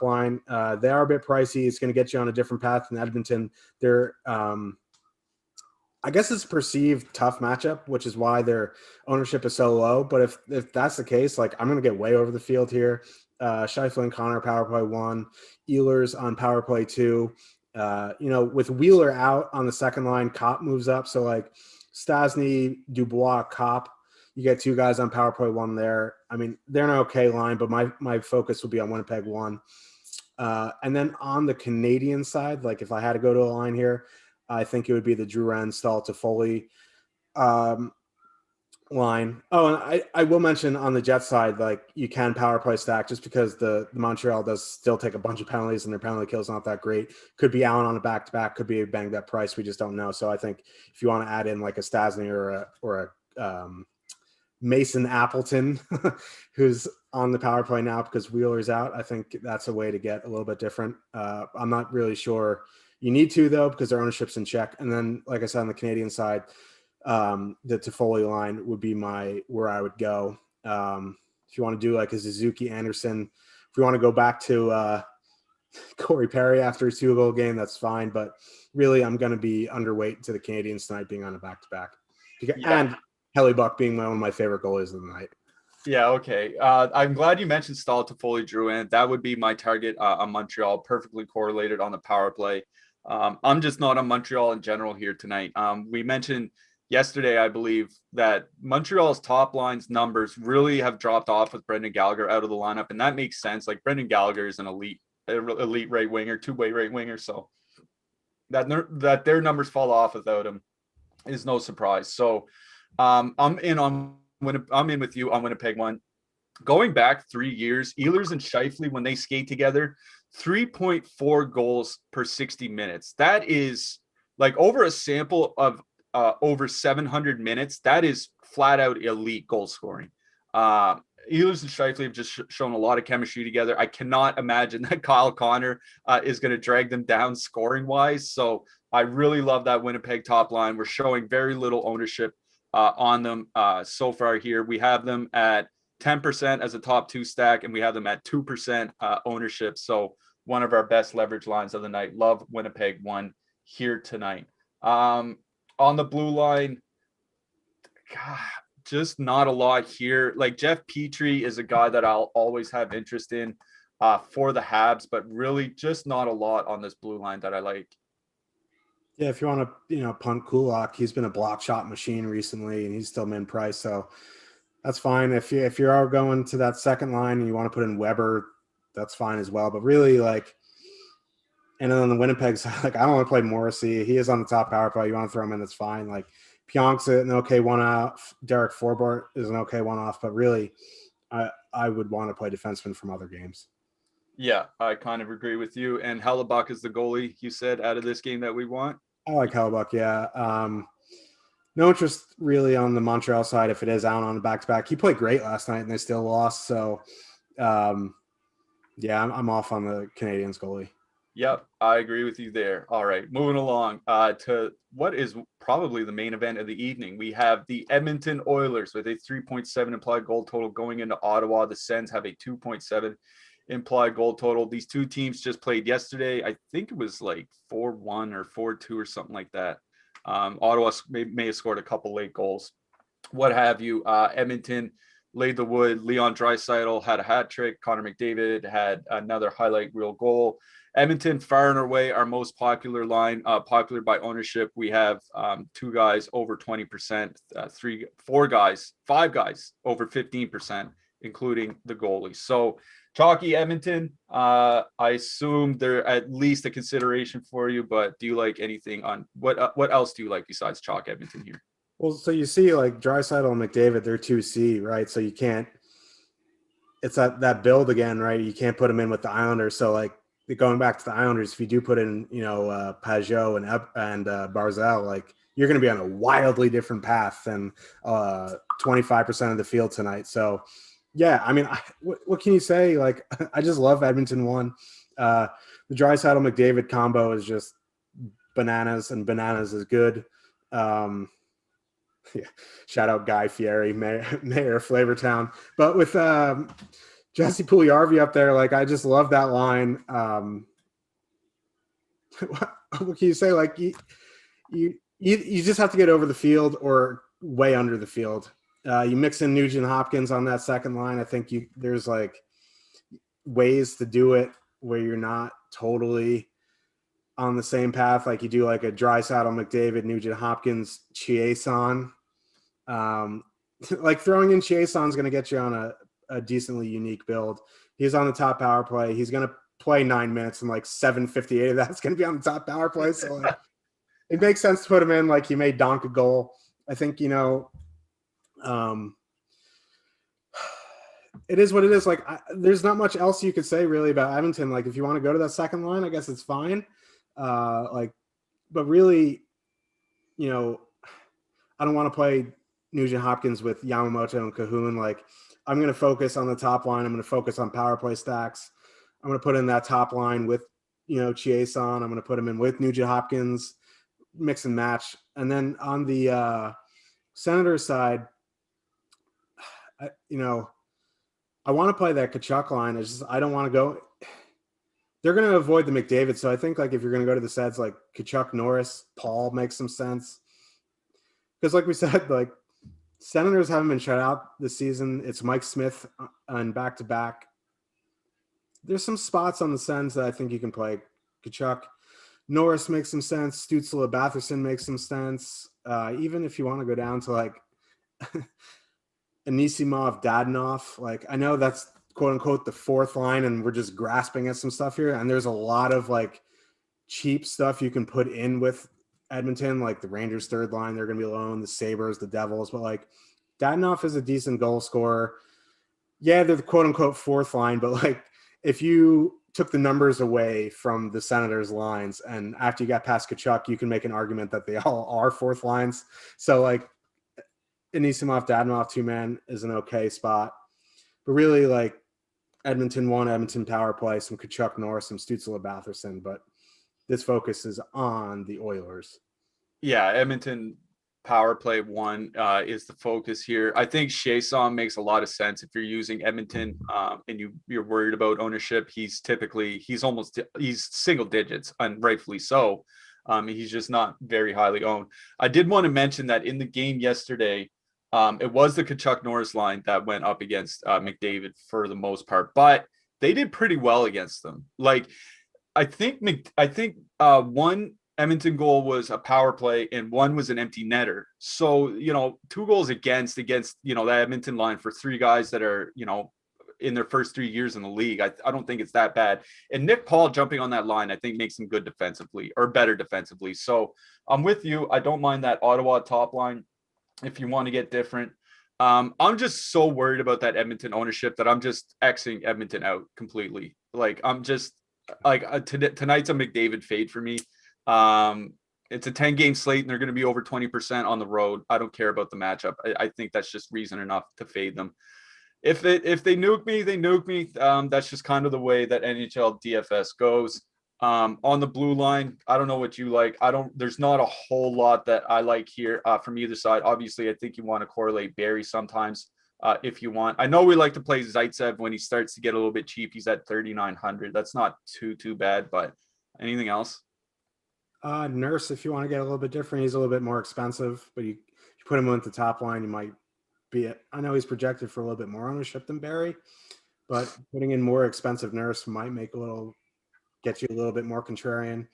line. They are a bit pricey. It's going to get you on a different path than Edmonton. They're I guess it's a perceived tough matchup, which is why their ownership is so low. But if that's the case, like I'm going to get way over the field here. Scheifele and Connor power play 1, Ehlers on power play 2. With Wheeler out on the second line, Kopp moves up. So like Stasny, Dubois, Kopp, you get 2 guys on power play 1 there. I mean, they're an okay line, but my focus would be on Winnipeg 1. And then on the Canadian side, like if I had to go to a line here, I think it would be the Drouin, Stahl, Toffoli line. Oh, and I will mention on the Jets side, like you can power play stack just because the Montreal does still take a bunch of penalties and their penalty kill is not that great. Could be Allen on a back to back, could be a banged up Price. We just don't know. So I think if you want to add in like a Stasny or a Mason Appleton, who's on the power play now because Wheeler's out, I think that's a way to get a little bit different. I'm not really sure you need to though because their ownership's in check. And then, like I said, on the Canadian side, the Toffoli line would be where I would go. If you want to do like a Suzuki Anderson, if we want to go back to Corey Perry after his 2-goal game, that's fine. But really, I'm going to be underweight to the Canadiens tonight being on a back-to-back. And Helly Buck being one of my favorite goalies of the night. Yeah, okay. I'm glad you mentioned Stahl, Toffoli, Drouin. That would be my target on Montreal, perfectly correlated on the power play. I'm just not on Montreal in general here tonight. We mentioned yesterday, I believe, that Montreal's top line's numbers really have dropped off with Brendan Gallagher out of the lineup, and that makes sense. Like Brendan Gallagher is an elite right winger, two-way right winger, so that their numbers fall off without him is no surprise. So I'm in with you on Winnipeg one. Going back 3 years, Ehlers and Scheifele, when they skate together, 3.4 goals per 60 minutes. That is like over a sample of over 700 minutes. That is flat out elite goal scoring. Ehlers and Scheifele have just shown a lot of chemistry together. I cannot imagine that Kyle Connor is going to drag them down scoring wise. So I really love that Winnipeg top line. We're showing very little ownership on them so far here. We have them at 10% as a top 2 stack, and we have them at 2% ownership. So one of our best leverage lines of the night. Love Winnipeg one here tonight. On the blue line, God, just not a lot here. Like Jeff Petrie is a guy that I'll always have interest in for the Habs, but really just not a lot on this blue line that I like. Yeah, if you want to, punt Kulak, he's been a block shot machine recently, and he's still min price, so that's fine. If you are going to that second line and you want to put in Weber, that's fine as well. But really, like, and then on the Winnipeg side, like I don't want to play Morrissey. He is on the top power play. You want to throw him in, that's fine. Like Pionk's an okay one off. Derek Forbort is an okay one off. But really, I would want to play defenseman from other games. Yeah, I kind of agree with you. And Hellebuck is the goalie you said out of this game that we want. I like Hellebuck, yeah. No interest really on the Montreal side if it is out on the back-to-back. He played great last night and they still lost. So, yeah, I'm off on the Canadiens goalie. Yep, I agree with you there. All right, moving along to what is probably the main event of the evening. We have the Edmonton Oilers with a 3.7 implied goal total going into Ottawa. The Sens have a 2.7 implied goal total. These two teams just played yesterday. I think it was like 4-1 or 4-2 or something like that. Ottawa may have scored a couple late goals, what have you. Edmonton laid the wood. Leon Draisaitl had a hat trick. Connor McDavid had another highlight reel goal. Edmonton, far and away, our most popular line, popular by ownership. We have 2 guys over 20%, 5 guys over 15%, including the goalie. So chalky Edmonton, I assume they're at least a consideration for you, but do you like anything on what else do you like besides chalk Edmonton here? Well, so you see like Draisaitl and McDavid, they're 2C, right? So you can't, it's that build again, right? You can't put them in with the Islanders. So like going back to the Islanders, if you do put in, Pajot and Barzal, like you're going to be on a wildly different path than 25% of the field tonight. So yeah, I mean, what can you say? Like, I just love Edmonton one. The Draisaitl McDavid combo is just bananas, and bananas is good. Yeah, shout out Guy Fieri, mayor of Flavortown. But with Jesse Puljujarvi up there, like I just love that line. What can you say? Like you just have to get over the field or way under the field. You mix in Nugent Hopkins on that second line. I think there's like ways to do it where you're not totally on the same path. Like you do like a Draisaitl McDavid, Nugent Hopkins, Chiasson. Like throwing in Chiasson is going to get you on a decently unique build. He's on the top power play. He's going to play 9 minutes and like 7:58 of that's going to be on the top power play. So like, it makes sense to put him in. Like he made Donk a goal. I think, Um, it is what it is. Like, there's not much else you could say really about Edmonton. Like, if you want to go to that second line, I guess it's fine. But really, you know, I don't want to play Nugent Hopkins with Yamamoto and Cahoon. Like, I'm going to focus on the top line. I'm going to focus on power play stacks. I'm going to put in that top line with, Chiasson. I'm going to put him in with Nugent Hopkins, mix and match. And then on the Senators side, I want to play that Kachuk line. I don't want to go. They're going to avoid the McDavid. So I think, like, if you're going to go to the sets, like Kachuk, Norris, Paul makes some sense. Because, like we said, like, Senators haven't been shut out this season. It's Mike Smith on back-to-back. There's some spots on the Sens that I think you can play. Kachuk, Norris makes some sense. Stützle, Batherson makes some sense. Even if you want to go down to, like, Anisimov, Dadonov. Like, I know that's quote-unquote the fourth line, and we're just grasping at some stuff here. And there's a lot of, like, cheap stuff you can put in with Edmonton, like the Rangers third line, they're going to be alone, the Sabres, the Devils, but like Dadonov is a decent goal scorer. Yeah, they're the quote unquote fourth line, but like if you took the numbers away from the Senators lines and after you got past Kachuk, you can make an argument that they all are fourth lines. So like Anisimov, Dadonov, two-man is an okay spot. But really, like, Edmonton won, Edmonton power play, some Kachuk, Norris, some Stützle, Batherson, but this focus is on the Oilers. Yeah, Edmonton power play one is the focus here. I think Chiasson makes a lot of sense if you're using Edmonton and you're worried about ownership. He's single digits, and rightfully so. He's just not very highly owned. I did want to mention that in the game yesterday, it was the Kachuk Norris line that went up against McDavid for the most part, but they did pretty well against them. Like, I think one Edmonton goal was a power play and one was an empty netter. So, 2 goals against, that Edmonton line for 3 guys that are, in their first 3 years in the league. I don't think it's that bad. And Nick Paul jumping on that line, I think makes him good defensively or better defensively. So I'm with you. I don't mind that Ottawa top line if you want to get different. I'm just so worried about that Edmonton ownership that I'm just Xing Edmonton out completely. Like, I'm just like tonight's a McDavid fade for me. It's a 10-game slate and they're going to be over 20% on the road. I don't care about the matchup. I think that's just reason enough to fade them. If they nuke me, they nuke me. That's just kind of the way that NHL DFS goes. On the blue line, I don't know what you like. There's not a whole lot that I like here from either side. Obviously, I think you want to correlate Barry sometimes if you want. I know we like to play Zaitsev when he starts to get a little bit cheap. He's at 3,900. That's not too bad, but anything else? Nurse, if you want to get a little bit different, he's a little bit more expensive, but you put him on the top line, you might be it. I know he's projected for a little bit more ownership than Barry, but putting in more expensive Nurse might get you a little bit more contrarian.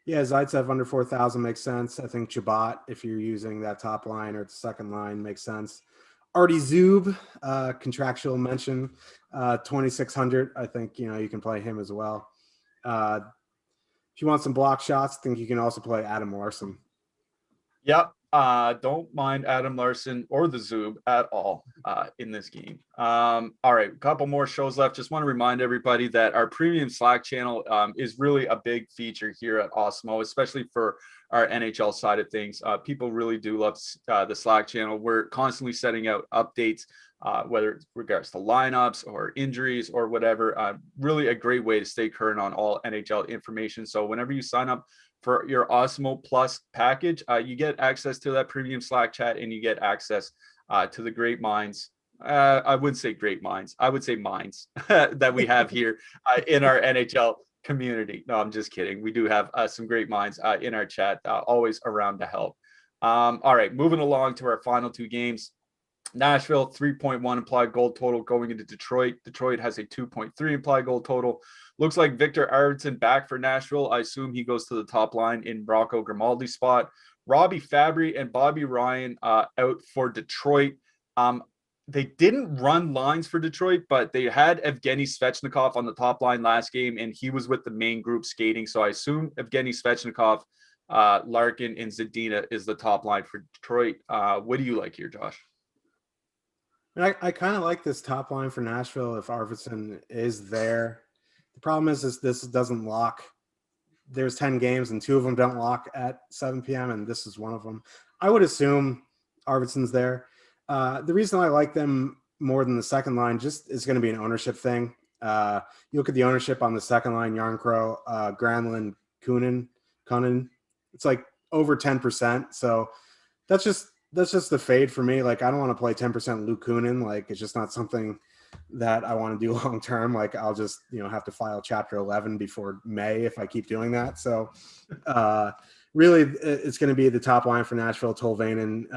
Zaitsev under 4,000 makes sense. I think Chabot, if you're using that top line or the second line, makes sense. Artie Zub, contractual mention, 2,600. I think, you can play him as well. If you want some block shots, I think you can also play Adam Larson. Yep. Don't mind Adam Larson or the Zub at all in this game. All right, a couple more shows left. Just want to remind everybody that our premium Slack channel is really a big feature here at Awesemo, especially for our NHL side of things. People really do love the Slack channel. We're constantly setting out updates, whether it's regards to lineups or injuries or whatever. Really a great way to stay current on all NHL information. So whenever you sign up for your Awesemo Plus package, you get access to that premium Slack chat and you get access to the great minds. I wouldn't say great minds. I would say minds that we have here in our NHL community. No, I'm just kidding. We do have some great minds in our chat, always around to help. All right, moving along to our final 2 games. Nashville, 3.1 implied goal total going into Detroit. Detroit has a 2.3 implied goal total. Looks like Victor Arvidsson back for Nashville. I assume he goes to the top line in Rocco Grimaldi's spot. Robbie Fabry and Bobby Ryan out for Detroit. They didn't run lines for Detroit, but they had Evgeny Svechnikov on the top line last game, and he was with the main group skating. So I assume Evgeny Svechnikov Larkin and Zadina is the top line for Detroit. What do you like here, Josh? I kind of like this top line for Nashville if Arvidsson is there. The problem is this doesn't lock. There's 10 games and 2 of them don't lock at 7 p.m. and this is one of them. I would assume Arvidsson's there. The reason I like them more than the second line just is going to be an ownership thing. You look at the ownership on the second line, Yarncrow, Granlund, Kunin. It's like over 10%. So that's just the fade for me. Like I don't want to play 10% Luke Kunin. Like it's just not something that I want to do long term. Like I'll just have to file Chapter 11 before May if I keep doing that. So really, it's going to be the top line for Nashville: Tolvanen,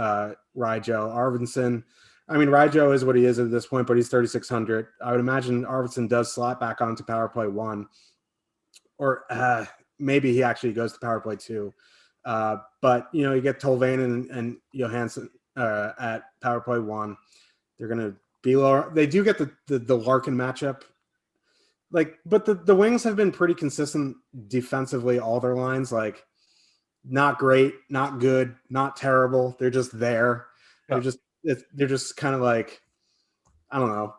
Ryjo, Arvidsson. I mean, Ryjo is what he is at this point, but he's 3,600. I would imagine Arvidsson does slot back onto power play 1, or maybe he actually goes to power play 2. But you get Tolvanen and Johansson at power play 1. They're going to be lower. They do get the Larkin matchup. But the Wings have been pretty consistent defensively, all their lines. Like, not great, not good, not terrible. They're just there. Yeah. They're just kind of like, I don't know.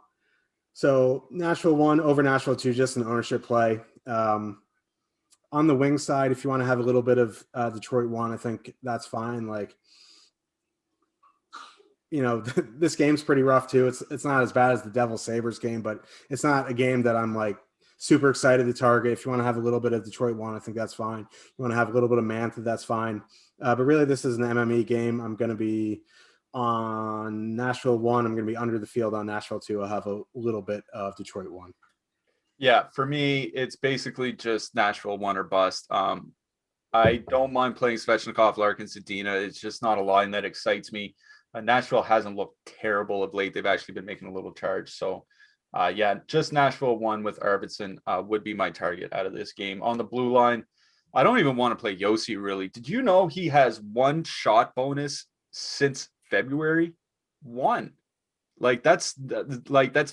So Nashville 1 over Nashville 2, just an ownership play. On the wing side, if you want to have a little bit of Detroit 1, I think that's fine. Like, this game's pretty rough too. It's not as bad as the Devils Sabres game, but it's not a game that I'm like super excited to target. If you want to have a little bit of Detroit 1, I think that's fine. You want to have a little bit of Mantha, that's fine. But really, this is an MME game. I'm going to be on Nashville 1. I'm going to be under the field on Nashville 2. I'll have a little bit of Detroit 1. Yeah, for me, it's basically just Nashville 1 or bust. I don't mind playing Svechnikov, Larkin, Zadina. It's just not a line that excites me. Nashville hasn't looked terrible of late. They've actually been making a little charge. So, just Nashville 1 with Arvidsson would be my target out of this game. On the blue line, I don't even want to play Yossi, really. Did you know he has 1 shot bonus since February? 1. That's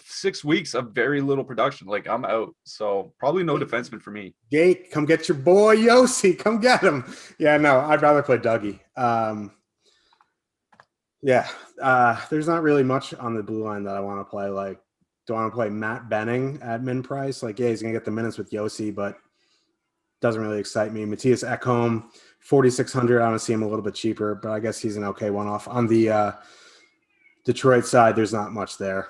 6 weeks of very little production. Like, I'm out. So probably no defenseman for me. Jake, come get your boy Yossi. Come get him. Yeah, no, I'd rather play Dougie. There's not really much on the blue line that I want to play. Like, do I want to play Matt Benning at min price? Like, yeah, he's going to get the minutes with Yossi, but doesn't really excite me. Matthias Ekholm, 4,600. I want to see him a little bit cheaper, but I guess he's an okay one-off. On the Detroit side, there's not much there.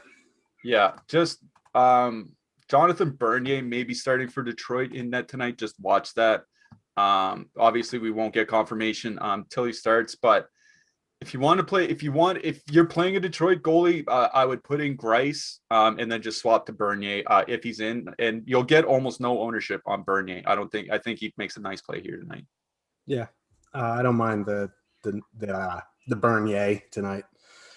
Yeah, just Jonathan Bernier maybe starting for Detroit in net tonight. Just watch that. Obviously, we won't get confirmation till he starts, but if you're playing a Detroit goalie, I would put in Grice and then just swap to Bernier if he's in, and you'll get almost no ownership on Bernier. I think he makes a nice play here tonight. Yeah, I don't mind the Bernier tonight.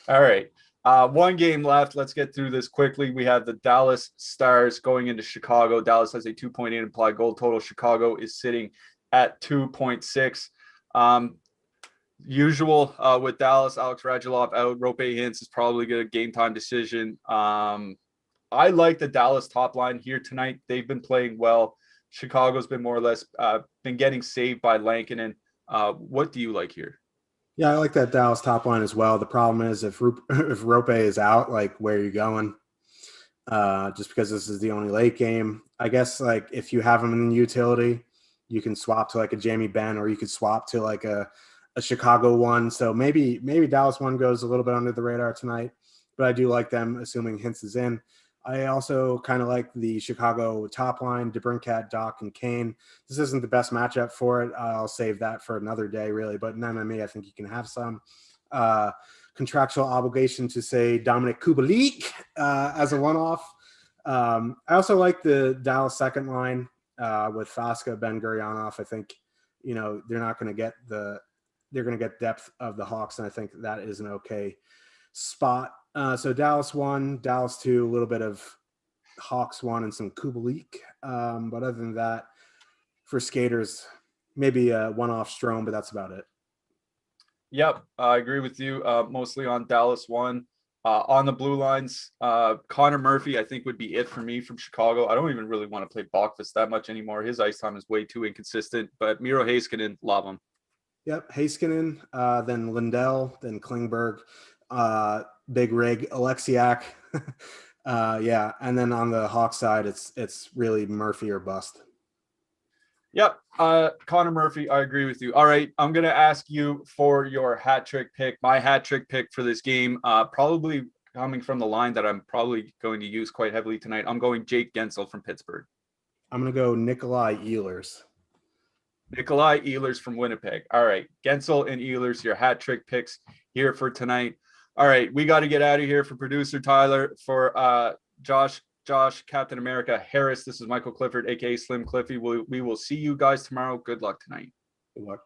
All right. 1 game left. Let's get through this quickly. We have the Dallas Stars going into Chicago. Dallas has a 2.8 implied goal total. Chicago is sitting at 2.6. Usual with Dallas, Alex Radulov out. Rope Hintz is probably a game time decision. I like the Dallas top line here tonight. They've been playing well. Chicago's been more or less been getting saved by Lankinen. What do you like here? Yeah, I like that Dallas top line as well. The problem is if Rope is out, like, where are you going? Just because this is the only late game. I guess, like, if you have him in the utility, you can swap to like a Jamie Benn, or you could swap to like a Chicago 1. So maybe Dallas 1 goes a little bit under the radar tonight, but I do like them, assuming Hintz is in. I also kind of like the Chicago top line: DeBrincat, Doc, and Kane. This isn't the best matchup for it. I'll save that for another day, really. But in MMA, I think you can have some contractual obligation to say Dominic Kubalik as a one-off. I also like the Dallas second line with Fasca, Ben Gurionov. I think they're not going to get they're going to get depth of the Hawks, and I think that is an okay spot. So Dallas 1, Dallas 2, a little bit of Hawks 1 and some Kubalik. But other than that, for skaters, maybe a one-off Strome, but that's about it. Yep, I agree with you. Mostly on Dallas 1. On the blue lines, Connor Murphy, I think, would be it for me from Chicago. I don't even really want to play Bokvist that much anymore. His ice time is way too inconsistent, but Miro Heiskanen, love him. Yep, Heiskanen, then Lindell, then Klingberg, Big Rig, Alexiak. Yeah, and then on the Hawk side, it's really Murphy or bust. Yep. Connor Murphy, I agree with you. All right. I'm going to ask you for your hat trick pick. My hat trick pick for this game, probably coming from the line that I'm probably going to use quite heavily tonight. I'm going Jake Gensel from Pittsburgh. I'm going to go Nikolai Ehlers. Nikolai Ehlers from Winnipeg. All right. Gensel and Ehlers, your hat trick picks here for tonight. All right. We got to get out of here. For producer Tyler, for Josh, Captain America Harris. This is Michael Clifford, aka Slim Cliffy. We will see you guys tomorrow. Good luck tonight. Good luck.